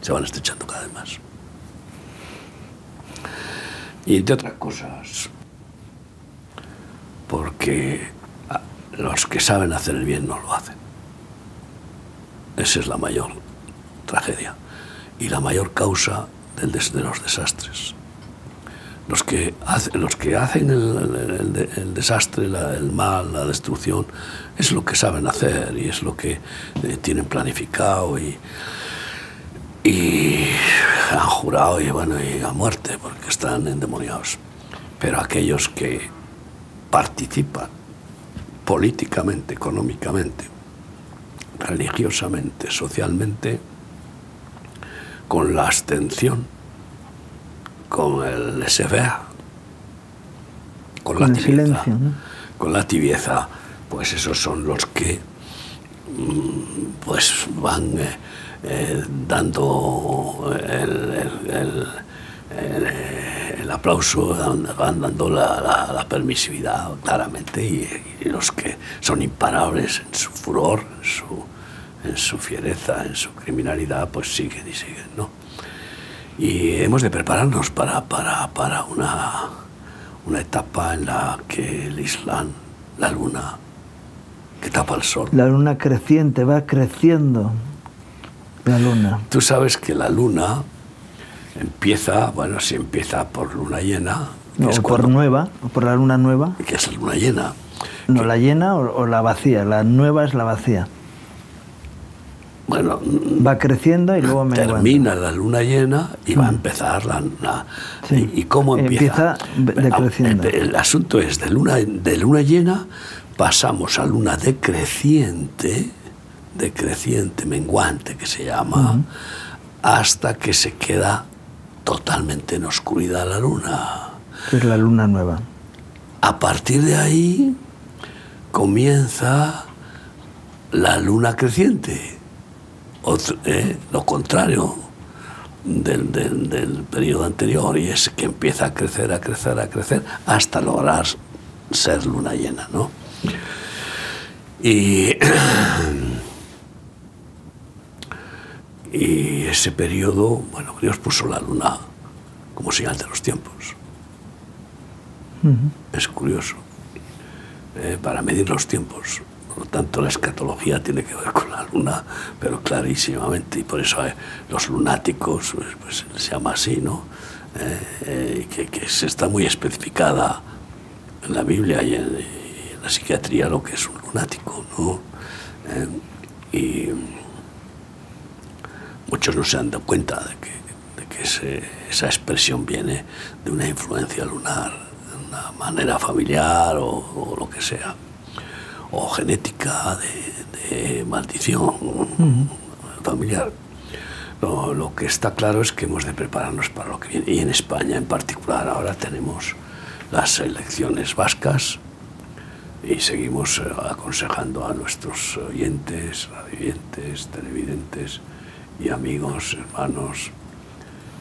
se van estrechando cada vez más. Y entre otras cosas, porque los que saben hacer el bien no lo hacen. Esa es la mayor tragedia y la mayor causa de los desastres. Los que hacen el desastre, el mal, la destrucción, es lo que saben hacer y es lo que tienen planificado y han jurado y a muerte porque están endemoniados. Pero aquellos que participan políticamente, económicamente, religiosamente, socialmente, con la abstención, con el laissez-faire, con la tibieza, silencio, ¿no? Con la tibieza, pues esos son los que pues van dando el aplauso, van dando la permisividad claramente, y los que son imparables en su furor, en su fiereza, en su criminalidad, pues siguen y siguen, ¿no? Y hemos de prepararnos para una etapa en la que el Islam, la luna, que que tapa el sol. La luna creciente, va creciendo la luna. Tú sabes que la luna empieza, bueno, si empieza por luna llena... No, o por nueva, o por la luna nueva. ¿Qué es la luna llena? No, la llena o la vacía. La nueva es la vacía. Bueno, va creciendo y luego termina la luna llena y va a empezar sí. ¿Y cómo empieza? Decreciendo. El asunto es, de luna llena pasamos a luna decreciente, menguante que se llama, hasta que se queda totalmente en oscuridad la luna. Que es la luna nueva. A partir de ahí comienza la luna creciente. Lo contrario del periodo anterior, y es que empieza a crecer hasta lograr ser luna llena, ¿no? Y ese periodo, bueno, Dios puso la luna como señal de los tiempos. Es curioso, para medir los tiempos. Por lo tanto, la escatología tiene que ver con la luna, pero clarísimamente, y por eso los lunáticos, pues se llama así, ¿no? Que se está muy especificada en la Biblia y en la psiquiatría lo que es un lunático, ¿no? Y muchos no se han dado cuenta de que esa expresión viene de una influencia lunar, de una manera familiar o lo que sea, o genética de maldición familiar. Lo que está claro es que hemos de prepararnos para lo que viene. Y en España en particular ahora tenemos las elecciones vascas y seguimos aconsejando a nuestros oyentes, radioyentes, televidentes y amigos, hermanos,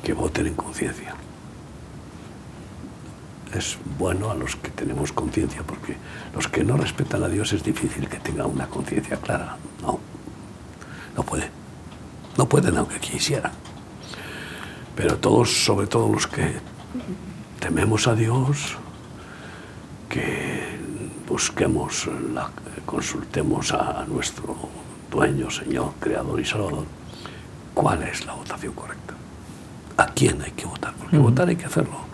que voten en conciencia. Es bueno a los que tenemos conciencia, porque los que no respetan a Dios es difícil que tengan una conciencia clara. No pueden aunque quisieran. Pero todos, sobre todo los que tememos a Dios, que busquemos, consultemos a nuestro dueño, Señor, Creador y Salvador, ¿cuál es la votación correcta? ¿A quién hay que votar? Porque votar hay que hacerlo.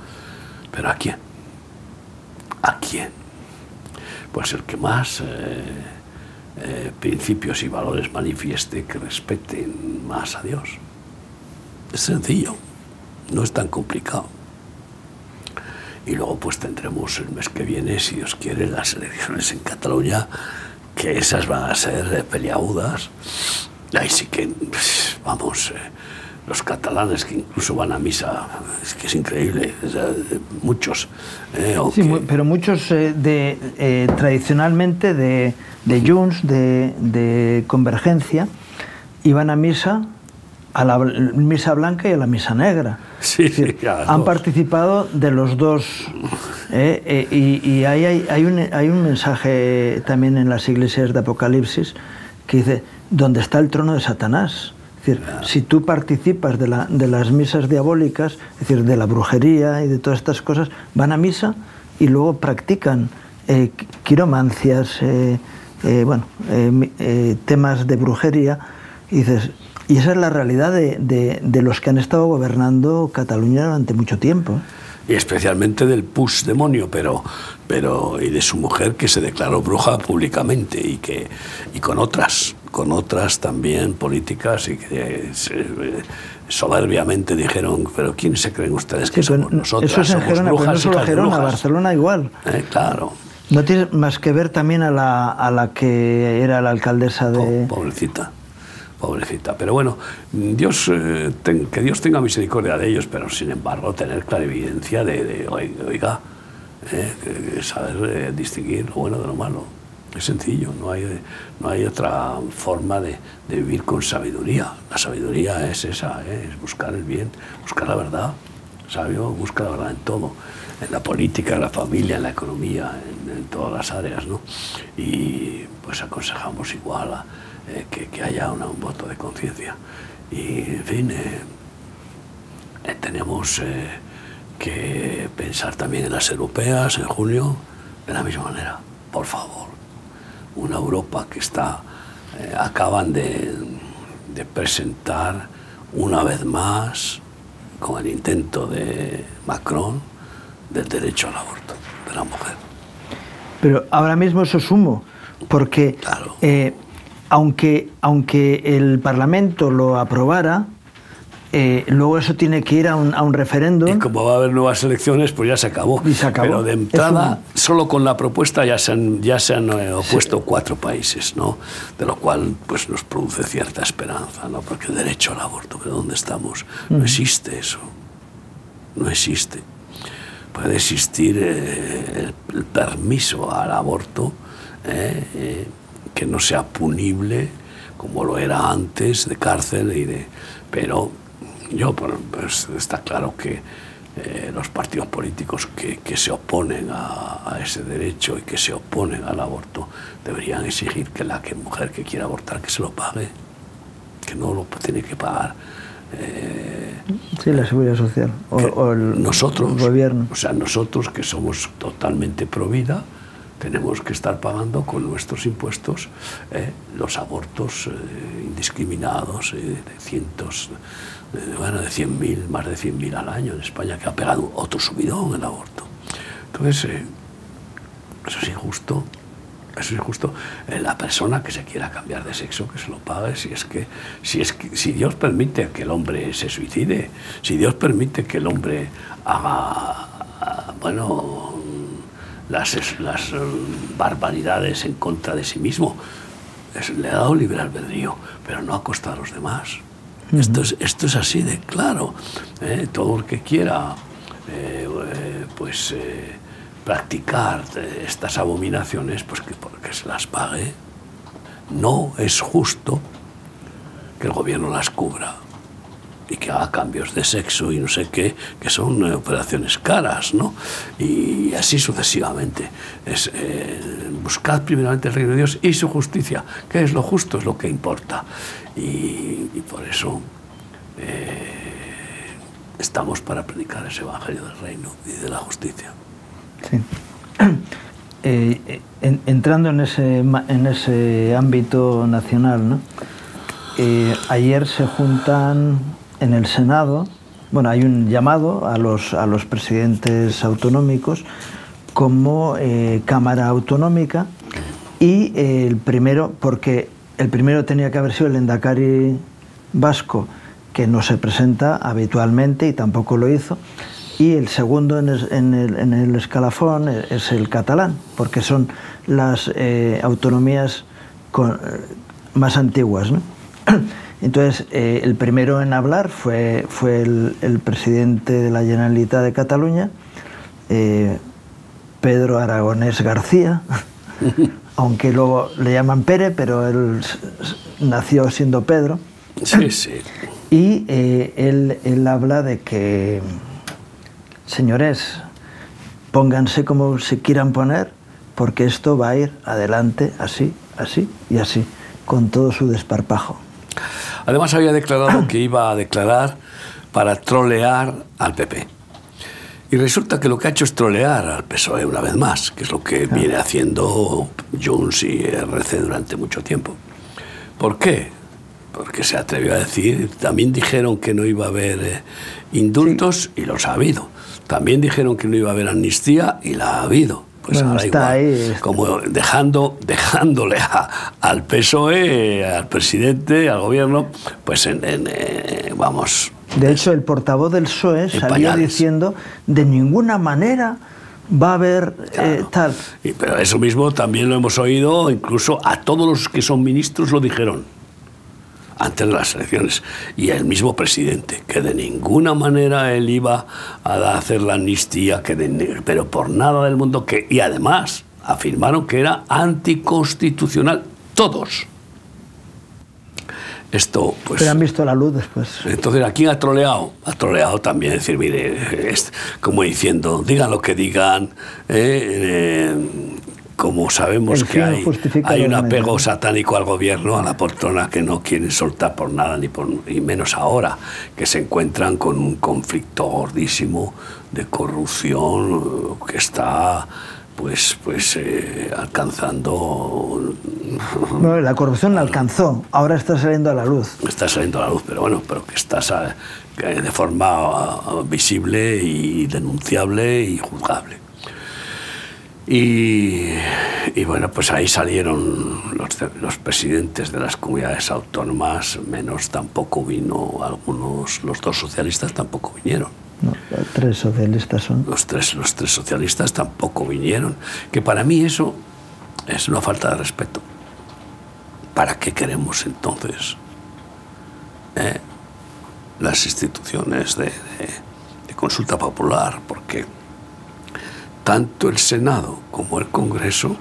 ¿Pero a quién? ¿A quién? Pues el que más principios y valores manifieste, que respeten más a Dios. Es sencillo, no es tan complicado. Y luego pues tendremos el mes que viene, si Dios quiere, las elecciones en Cataluña, que esas van a ser peleagudas. Ahí sí que, vamos... los catalanes que incluso van a misa, es que es increíble, muchos. Sí, pero muchos tradicionalmente de Junts, de Convergencia, iban a misa, a la misa blanca y a la misa negra. Sí, es decir, claro, han participado de los dos. Y hay un mensaje también en las iglesias de Apocalipsis que dice, ¿dónde está el trono de Satanás? Es decir, si tú participas de las misas diabólicas, es decir, de la brujería y de todas estas cosas, van a misa y luego practican quiromancias, temas de brujería, y dices, y esa es la realidad de los que han estado gobernando Cataluña durante mucho tiempo. Y especialmente del Puigdemont, pero y de su mujer, que se declaró bruja públicamente, y con otras también políticas, y que soberbiamente dijeron, pero ¿quiénes se creen ustedes que somos nosotros? Eso es en Gerona, pero no solo Gerona, Barcelona igual. Claro. No tiene más que ver también a la que era la alcaldesa de... Pobrecita. Pero bueno, que Dios tenga misericordia de ellos, pero sin embargo tener clarividencia de saber distinguir lo bueno de lo malo. Es sencillo, no hay otra forma de vivir con sabiduría. La sabiduría es esa, es buscar el bien, buscar la verdad. Sabio busca la verdad en todo, en la política, en la familia, en la economía, en todas las áreas, ¿no? Y pues aconsejamos igual que haya un voto de conciencia. Y en fin, tenemos que pensar también en las europeas en junio de la misma manera. Por favor, una Europa que está, acaban de presentar una vez más, con el intento de Macron, del derecho al aborto de la mujer. Pero ahora mismo eso es humo, porque claro. Aunque el Parlamento lo aprobara, luego eso tiene que ir a un referéndum. Y como va a haber nuevas elecciones, pues ya se acabó. Y se acabó. Pero de entrada, solo con la propuesta ya se han opuesto 4 países, ¿no? De lo cual pues nos produce cierta esperanza, ¿no? Porque el derecho al aborto, ¿pero dónde estamos? No existe eso. No existe. Puede existir el permiso al aborto, que no sea punible como lo era antes, de cárcel pero pues está claro que los partidos políticos que se oponen a ese derecho y que se oponen al aborto deberían exigir que la mujer que quiera abortar que se lo pague, que no lo tiene que pagar. Sí, la Seguridad Social o el gobierno. O sea, nosotros que somos totalmente pro vida, tenemos que estar pagando con nuestros impuestos los abortos indiscriminados de cientos, de 100.000, más de 100.000 al año en España, que ha pegado otro subidón el aborto. Entonces, eso es injusto. Eso es injusto. La persona que se quiera cambiar de sexo, que se lo pague, si Dios permite que el hombre se suicide, si Dios permite que el hombre haga, bueno, las barbaridades en contra de sí mismo, le ha dado libre albedrío, pero no a costa de los demás. Esto es así de claro. Todo el que quiera practicar estas abominaciones, pues porque se las pague. No es justo que el gobierno las cubra y que haga cambios de sexo y no sé qué, que son operaciones caras, ¿no? Y así sucesivamente. Es buscar primeramente el reino de Dios y su justicia, que es lo justo, es lo que importa. Y por eso estamos para predicar ese evangelio del reino y de la justicia. Sí. Entrando en ese ámbito nacional, ¿no? Ayer se juntan en el Senado, bueno, hay un llamado a los presidentes autonómicos como Cámara Autonómica, y el primero, porque el primero tenía que haber sido el lehendakari vasco, que no se presenta habitualmente y tampoco lo hizo, y el segundo en el escalafón es el catalán, porque son las autonomías más antiguas, ¿no? Entonces, el primero en hablar fue el presidente de la Generalitat de Cataluña, Pedro Aragonés García, aunque luego le llaman Pere, pero él nació siendo Pedro. Sí, sí. Y él habla de que, señores, pónganse como se quieran poner, porque esto va a ir adelante así, así y así, con todo su desparpajo. Además había declarado que iba a declarar para trolear al PP. Y resulta que lo que ha hecho es trolear al PSOE una vez más, que es lo que viene haciendo Junts y RC durante mucho tiempo. ¿Por qué? Porque se atrevió a decir, también dijeron que no iba a haber indultos, y los ha habido. También dijeron que no iba a haber amnistía y la ha habido. Pues bueno, ahora está igual, ahí, como dejándole al PSOE, al presidente, al gobierno, pues vamos... De hecho, el portavoz del PSOE salió diciendo, de ninguna manera va a haber tal. Pero eso mismo también lo hemos oído, incluso a todos los que son ministros lo dijeron antes de las elecciones, y el mismo presidente, que de ninguna manera él iba a hacer la amnistía, pero por nada del mundo, y además afirmaron que era anticonstitucional, todos. Esto, pues... Pero han visto la luz después. Entonces, ¿a quién ha troleado? Ha troleado también, es decir, mire, como diciendo, digan lo que digan, como sabemos que hay un apego satánico al gobierno, a la poltrona, que no quieren soltar por nada, y menos ahora, que se encuentran con un conflicto gordísimo de corrupción que está alcanzando Bueno, la corrupción la alcanzó, ahora está saliendo a la luz. Está saliendo a la luz, pero bueno, pero que está de forma visible y denunciable y juzgable. Y bueno, pues ahí salieron los presidentes de las comunidades autónomas, menos tampoco vino algunos, los dos socialistas tampoco vinieron. No, tres socialistas son. Los tres socialistas tampoco vinieron, que para mí eso es una falta de respeto. ¿Para qué queremos entonces las instituciones de consulta popular? Porque tanto el Senado como el Congreso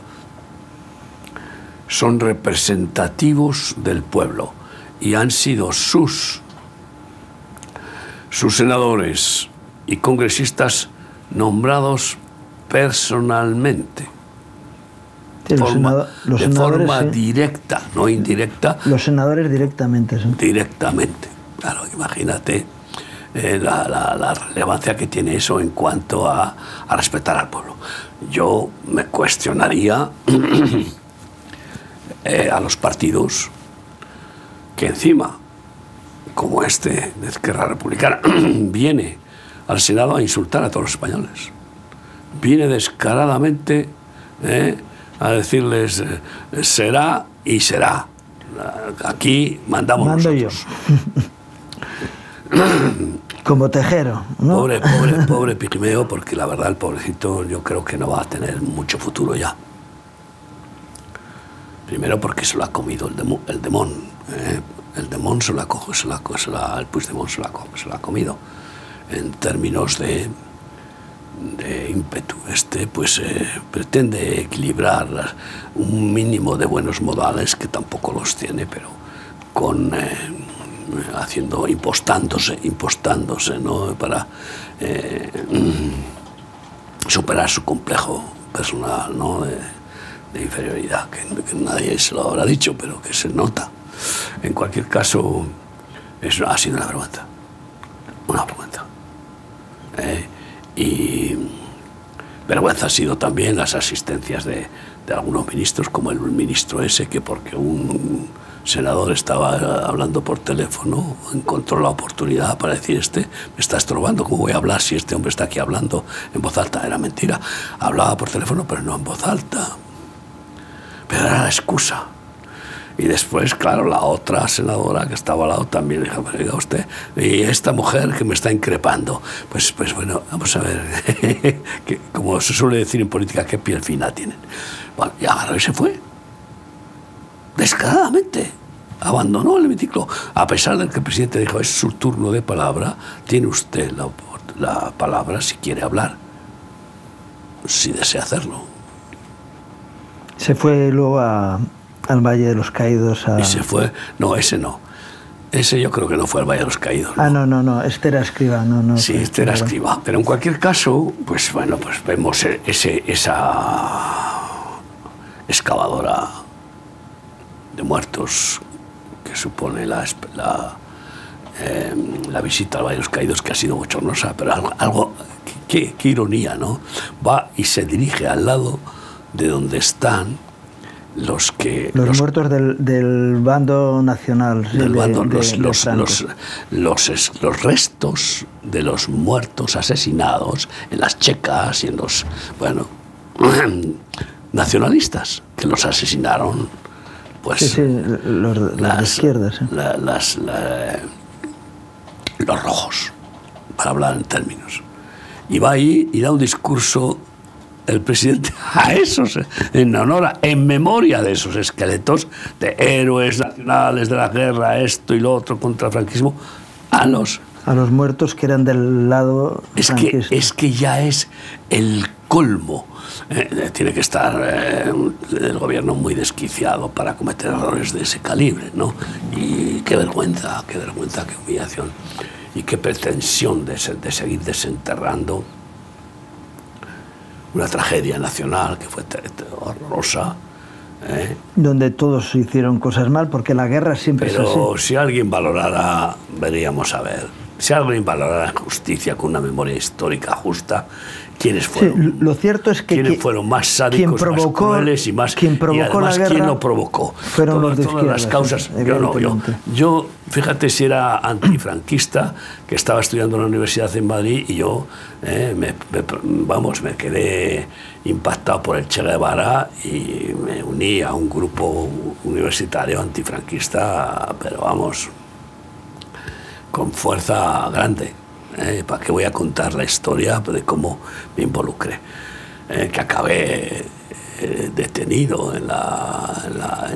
son representativos del pueblo y han sido sus senadores y congresistas nombrados personalmente. Sí, de forma sí, directa, no indirecta. Los senadores directamente. Sí. Directamente. Claro, imagínate la relevancia que tiene eso en cuanto a respetar al pueblo. Yo me cuestionaría a los partidos que encima, como este de Esquerra Republicana, viene al Senado a insultar a todos los españoles. Viene descaradamente a decirles será y será. Aquí mandamos nosotros. Yo. Como Tejero, ¿no? Pobre Pigmeo, porque la verdad el pobrecito yo creo que no va a tener mucho futuro ya. Primero porque se lo ha comido el demon. El demon se lo ha cogido, el Puigdemont se lo ha comido. En términos de ímpetu, pues pretende equilibrar un mínimo de buenos modales, que tampoco los tiene, pero con impostándose, ¿no? Para superar su complejo personal, ¿no? de inferioridad, que nadie se lo habrá dicho, pero que se nota. En cualquier caso, eso ha sido una vergüenza. Una vergüenza. Y vergüenza ha sido también las asistencias de algunos ministros, como el ministro ese, que porque un senador estaba hablando por teléfono encontró la oportunidad para decir: me está estorbando, ¿cómo voy a hablar si este hombre está aquí hablando en voz alta? Era mentira, hablaba por teléfono pero no en voz alta, pero era la excusa. Y después, claro, la otra senadora que estaba al lado también dijo: oiga usted, y esta mujer que me está increpando, pues bueno, vamos a ver, que, como se suele decir en política, qué piel fina tienen. Bueno, y agarró y se fue, descaradamente, abandonó el hemiciclo, a pesar de que el presidente dijo: es su turno de palabra, tiene usted la palabra si quiere hablar, si desea hacerlo. Se fue luego al Valle de los Caídos. Y se fue. No, ese no. Ese yo creo que no fue al Valle de los Caídos. Ah, no. Este era Escrivá. No, sí, este era Escrivá. Pero en cualquier caso, pues bueno, pues vemos esa excavadora de muertos que supone la visita al Valle de los Caídos, que ha sido bochornosa, pero algo qué ironía, ¿no? Va y se dirige al lado de donde están los muertos del bando nacional. Del bando, los restos de los muertos asesinados en las checas y en los, bueno, nacionalistas que los asesinaron, pues sí, los de izquierda, sí. Los rojos, para hablar en términos. Y va ahí y da un discurso el presidente a esos, en memoria de esos esqueletos de héroes nacionales de la guerra, esto y lo otro contra el franquismo, a los muertos que eran del lado franquista. Es que ya es el colmo. Tiene que estar el gobierno muy desquiciado para cometer errores de ese calibre, ¿no? Y qué vergüenza, qué humillación y qué pretensión de seguir desenterrando una tragedia nacional que fue horrorosa. Donde todos hicieron cosas mal, porque la guerra siempre es así. Pero si alguien valorara, veríamos a ver Si alguien valora la justicia con una memoria histórica justa, ¿quiénes fueron? Sí, lo cierto es que ¿quiénes fueron más sádicos, más crueles y más... Quien provocó y además, la guerra, ¿quién lo provocó? Fueron los de izquierda, las causas. sí, Yo, fíjate si era antifranquista, que estaba estudiando en la universidad en Madrid y yo, me quedé impactado por el Che Guevara y me uní a un grupo universitario antifranquista, pero vamos, con fuerza grande. ¿Para qué voy a contar la historia de cómo me involucré? Que acabé detenido en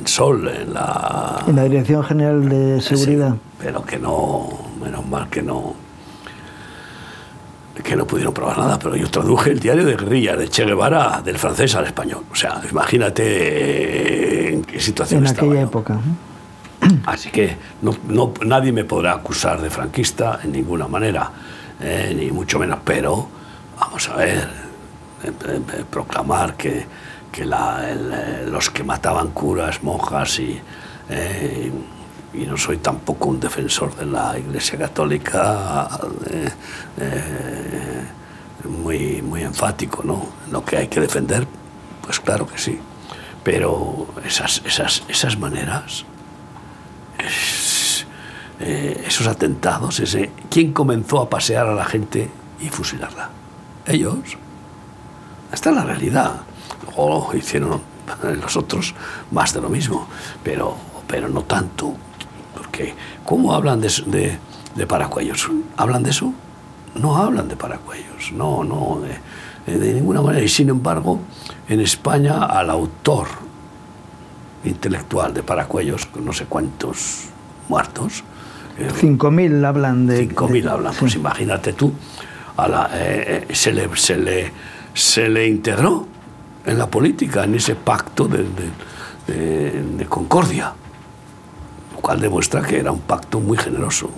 Sol, en la Dirección General de Seguridad. Sí, pero que no, menos mal que no pudieron probar nada, pero yo traduje el diario de guerrilla de Che Guevara del francés al español. O sea, imagínate en qué situación estaba. En aquella época. Así que nadie me podrá acusar de franquista en ninguna manera, ni mucho menos, pero vamos a ver, proclamar que los que mataban curas, monjas y no soy tampoco un defensor de la Iglesia Católica muy enfático, ¿no? Lo que hay que defender, pues claro que sí, pero esas maneras, esos atentados, ¿quién comenzó a pasear a la gente y fusilarla? Ellos. Esta es la realidad. Luego hicieron los otros más de lo mismo, pero no tanto, porque ¿cómo hablan de Paracuellos? ¿Hablan de eso? No hablan de Paracuellos, no, de ninguna manera. Y sin embargo, en España al autor intelectual de Paracuellos, con no sé cuántos muertos, 5.000 hablan de... 5.000 hablan, pues sí. Imagínate tú, se le integró en la política, en ese pacto de concordia, lo cual demuestra que era un pacto muy generoso,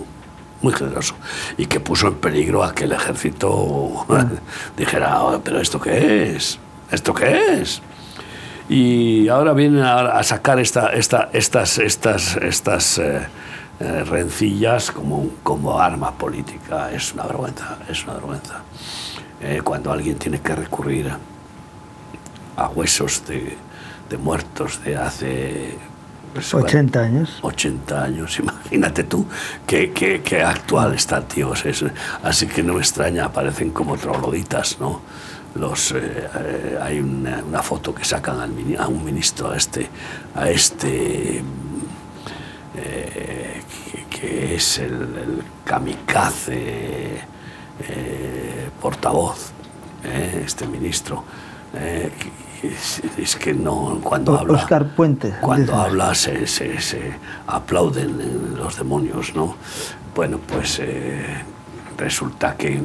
y que puso en peligro a que el ejército dijera, oh, pero ¿esto qué es? ¿Esto qué es? Y ahora vienen a sacar estas rencillas como arma política. Es una vergüenza, es una vergüenza. Cuando alguien tiene que recurrir a huesos de muertos de hace... Pues, 80 años. 80 años, imagínate tú qué actual está, tío. Así que no me extraña, aparecen como trogloditas, ¿no? Hay una foto que sacan a un ministro, que es el kamikaze portavoz, este ministro, es que no, cuando habla Oscar Puente, cuando habla se aplauden los demonios, ¿no? Bueno, pues resulta que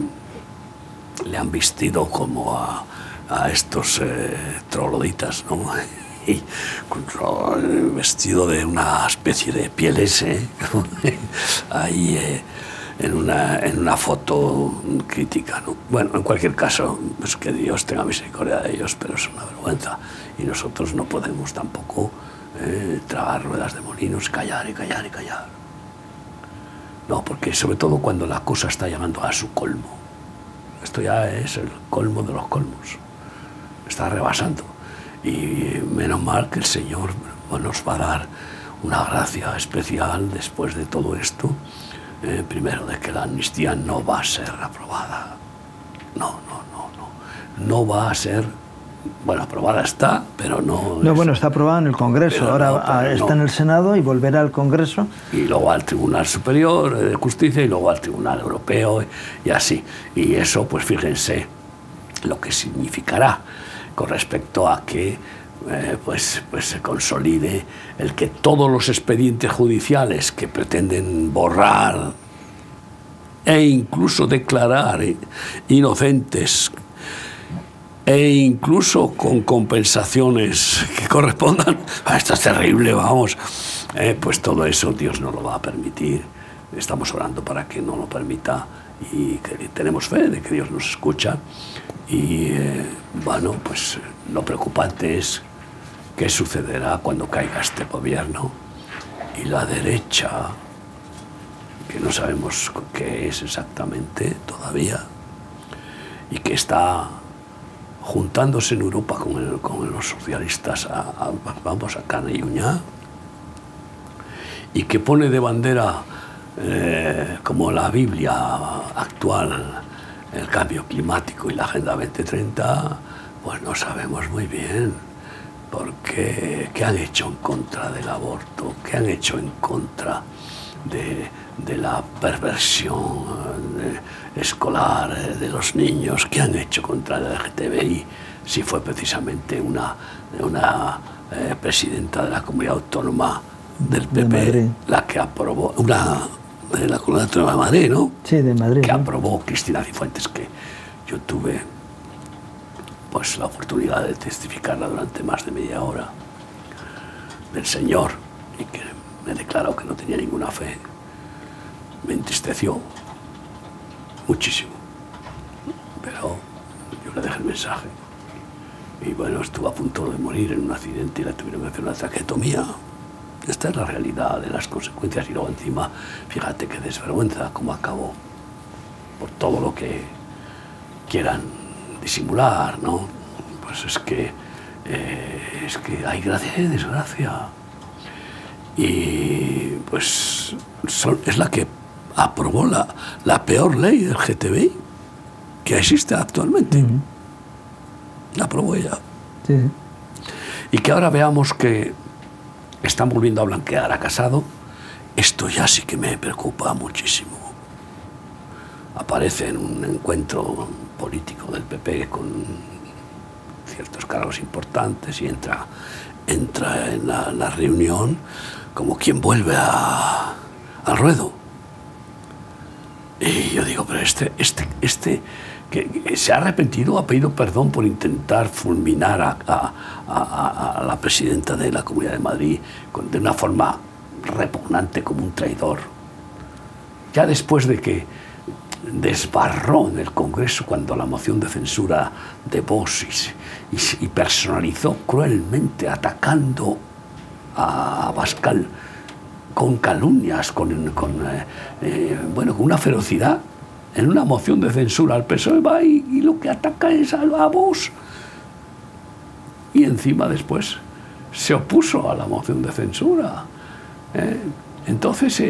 le han vestido como a estos trogloditas, ¿no? Y vestido de una especie de pieles, ahí en una foto crítica, ¿no? Bueno, en cualquier caso, pues que Dios tenga misericordia de ellos, pero es una vergüenza. Y nosotros no podemos tampoco tragar ruedas de molinos, callar y callar y callar. No, porque sobre todo cuando la cosa está llegando a su colmo. Esto ya es el colmo de los colmos. Está rebasando. Y menos mal que el Señor nos va a dar una gracia especial después de todo esto. Primero, de que la amnistía no va a ser aprobada. No va a ser... Bueno, aprobada está, pero no... No, bueno, está aprobada en el Congreso. Ahora está en el Senado y volverá al Congreso. Y luego al Tribunal Superior de Justicia y luego al Tribunal Europeo y así. Y eso, pues fíjense lo que significará con respecto a que pues se consolide el que todos los expedientes judiciales que pretenden borrar e incluso declarar inocentes e incluso con compensaciones que correspondan, esto es terrible, vamos, pues todo eso Dios no lo va a permitir. Estamos orando para que no lo permita y que tenemos fe de que Dios nos escucha. Y bueno, pues lo preocupante es qué sucederá cuando caiga este gobierno y la derecha que no sabemos qué es exactamente todavía, y que está juntándose en Europa con los socialistas, vamos, a cana y uña, y que pone de bandera, como la Biblia actual, el cambio climático y la Agenda 2030, pues no sabemos muy bien, porque ¿qué han hecho en contra del aborto? ¿Qué han hecho en contra de la perversión escolar de los niños? ¿Qué han hecho contra el LGTBI? Si fue precisamente una presidenta de la comunidad autónoma del PP la que aprobó, de la comunidad autónoma de Madrid, ¿no? Sí, de Madrid. Que aprobó Cristina Cifuentes, que yo tuve pues la oportunidad de testificarla durante más de media hora, del Señor, y que me declaró que no tenía ninguna fe. Me entristeció muchísimo, pero yo le dejé el mensaje. Y bueno, estuvo a punto de morir en un accidente y le tuvieron que hacer una traqueotomía. Esta es la realidad de las consecuencias, y luego encima, fíjate qué desvergüenza cómo acabó, por todo lo que quieran disimular, ¿no? Pues es que hay gracia y desgracia. Y pues es la que aprobó la peor ley del LGTBI que existe actualmente. La aprobó ella. Sí. Y que ahora veamos que están volviendo a blanquear a Casado, esto ya sí que me preocupa muchísimo. Aparece en un encuentro político del PP con ciertos cargos importantes y entra en la reunión como quien vuelve al ruedo. Y yo digo, pero este que se ha arrepentido, ha pedido perdón por intentar fulminar a la presidenta de la Comunidad de Madrid de una forma repugnante, como un traidor. Ya después de que desbarró en el Congreso cuando la moción de censura de Vox y personalizó cruelmente, atacando a Abascal con calumnias, con una ferocidad, en una moción de censura al PSOE va y lo que ataca es a Vox. Y encima después se opuso a la moción de censura. Entonces,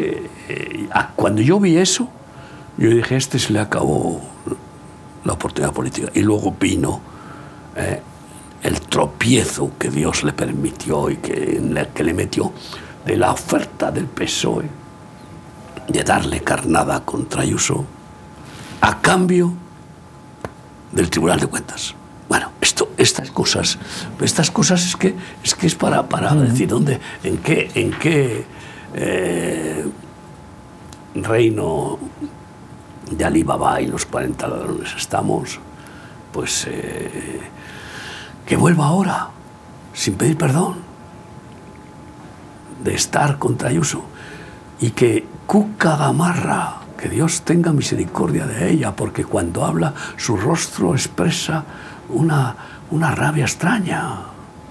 cuando yo vi eso, yo dije, se le acabó la oportunidad política. Y luego vino el tropiezo que Dios le permitió y que le metió de la oferta del PSOE de darle carnada contra Ayuso a cambio del Tribunal de Cuentas. Bueno, estas cosas es que es para decir en qué reino de Alibaba y los 40 ladrones estamos. Pues que vuelva ahora sin pedir perdón de estar contra Ayuso, y que Cuca Gamarra, que Dios tenga misericordia de ella, porque cuando habla su rostro expresa una rabia extraña,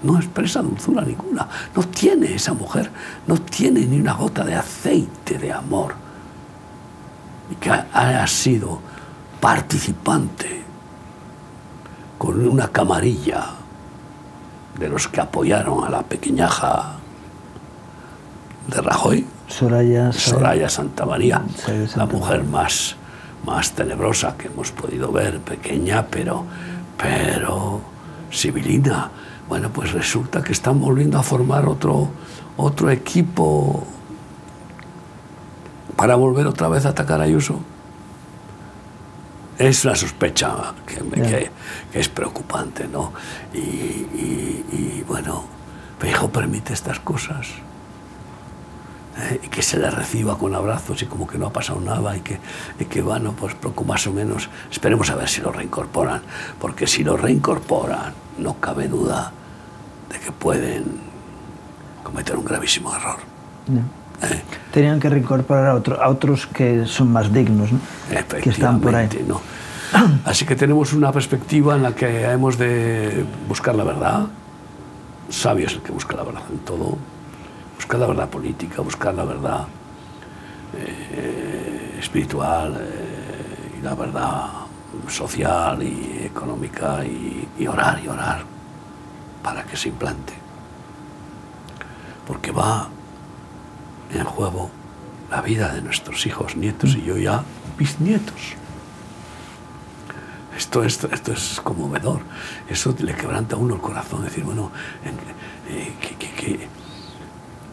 no expresa dulzura ninguna. No tiene esa mujer, no tiene ni una gota de aceite de amor, y que haya sido participante con una camarilla de los que apoyaron a la pequeñaja de Rajoy, Soraya Santamaría, la mujer más tenebrosa que hemos podido ver, pequeña pero sibilina. Bueno, pues resulta que están volviendo a formar otro equipo para volver otra vez a atacar a Ayuso. Es una sospecha que es preocupante, ¿no? Y bueno, Feijóo permite estas cosas. Y que se le reciba con abrazos y como que no ha pasado nada, y que bueno, pues poco más o menos, esperemos a ver si lo reincorporan, porque si lo reincorporan, no cabe duda de que pueden cometer un gravísimo error. No. Tenían que reincorporar a otros que son más dignos, ¿no? Que están por ahí. ¿No? Así que tenemos una perspectiva en la que hemos de buscar la verdad. Sabio es el que busca la verdad en todo. Buscar la verdad política, buscar la verdad espiritual y la verdad social y económica, y orar para que se implante. Porque va en juego la vida de nuestros hijos, nietos y yo ya bisnietos. Esto es conmovedor. Eso le quebranta a uno el corazón. Decir, bueno,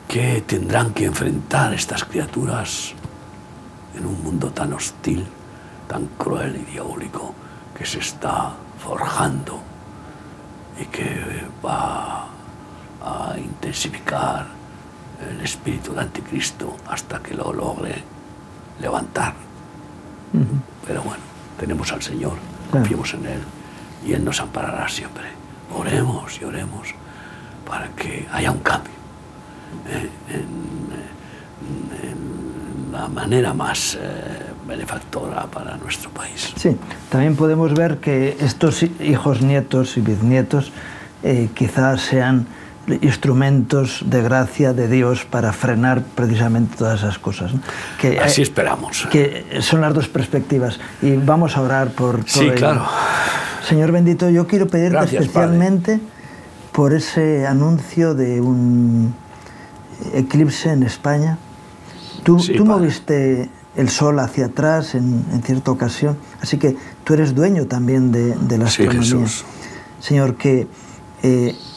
¿qué tendrán que enfrentar estas criaturas en un mundo tan hostil, tan cruel y diabólico que se está forjando y que va a intensificar el espíritu del anticristo hasta que lo logre levantar? Pero bueno, tenemos al Señor, confiemos en Él y Él nos amparará siempre. Oremos y oremos para que haya un cambio en la manera más benefactora para nuestro país. Sí, también podemos ver que estos hijos, nietos y bisnietos quizás sean instrumentos de gracia de Dios para frenar precisamente todas esas cosas, ¿no? Así esperamos. Que son las dos perspectivas. Y vamos a orar por todo Sí, ello. claro. Señor bendito, yo quiero pedirte especialmente por ese anuncio de un eclipse en España. Tú moviste el sol hacia atrás en cierta ocasión, así que tú eres dueño también de la astronomía. Jesús. Señor, que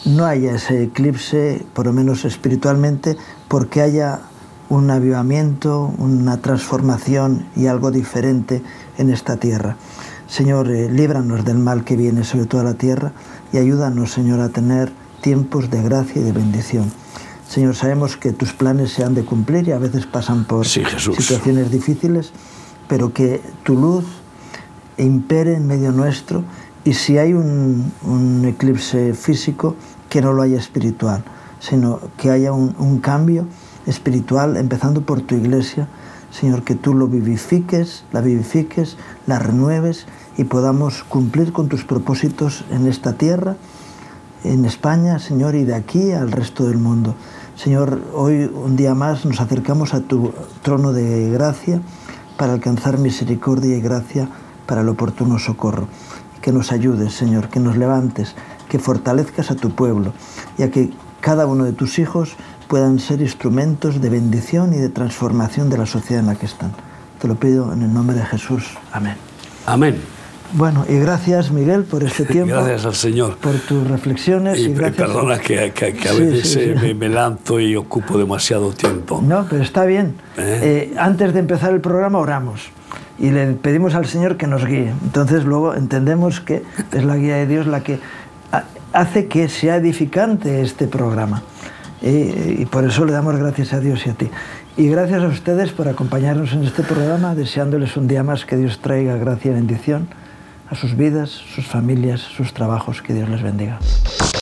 no haya ese eclipse, por lo menos espiritualmente, porque haya un avivamiento, una transformación y algo diferente en esta tierra. Señor, líbranos del mal que viene sobre toda la tierra y ayúdanos, Señor, a tener tiempos de gracia y de bendición. Señor, sabemos que tus planes se han de cumplir y a veces pasan por situaciones difíciles, pero que tu luz impere en medio nuestro, y si hay un eclipse físico, que no lo haya espiritual, sino que haya un cambio espiritual, empezando por tu iglesia. Señor, que tú lo vivifiques, la renueves y podamos cumplir con tus propósitos en esta tierra, en España, Señor, y de aquí al resto del mundo. Señor, hoy un día más nos acercamos a tu trono de gracia para alcanzar misericordia y gracia para el oportuno socorro. Que nos ayudes, Señor, que nos levantes, que fortalezcas a tu pueblo, y a que cada uno de tus hijos puedan ser instrumentos de bendición y de transformación de la sociedad en la que están. Te lo pido en el nombre de Jesús. Amén. Amén. Bueno, y gracias, Miguel, por este tiempo. Gracias al Señor. Por tus reflexiones. Y gracias. Perdona que a veces me lanzo y ocupo demasiado tiempo. No, pero está bien. Antes de empezar el programa oramos y le pedimos al Señor que nos guíe. Entonces luego entendemos que es la guía de Dios la que hace que sea edificante este programa. Y por eso le damos gracias a Dios y a ti. Y gracias a ustedes por acompañarnos en este programa, deseándoles un día más que Dios traiga gracia y bendición a sus vidas, sus familias, sus trabajos. Que Dios les bendiga.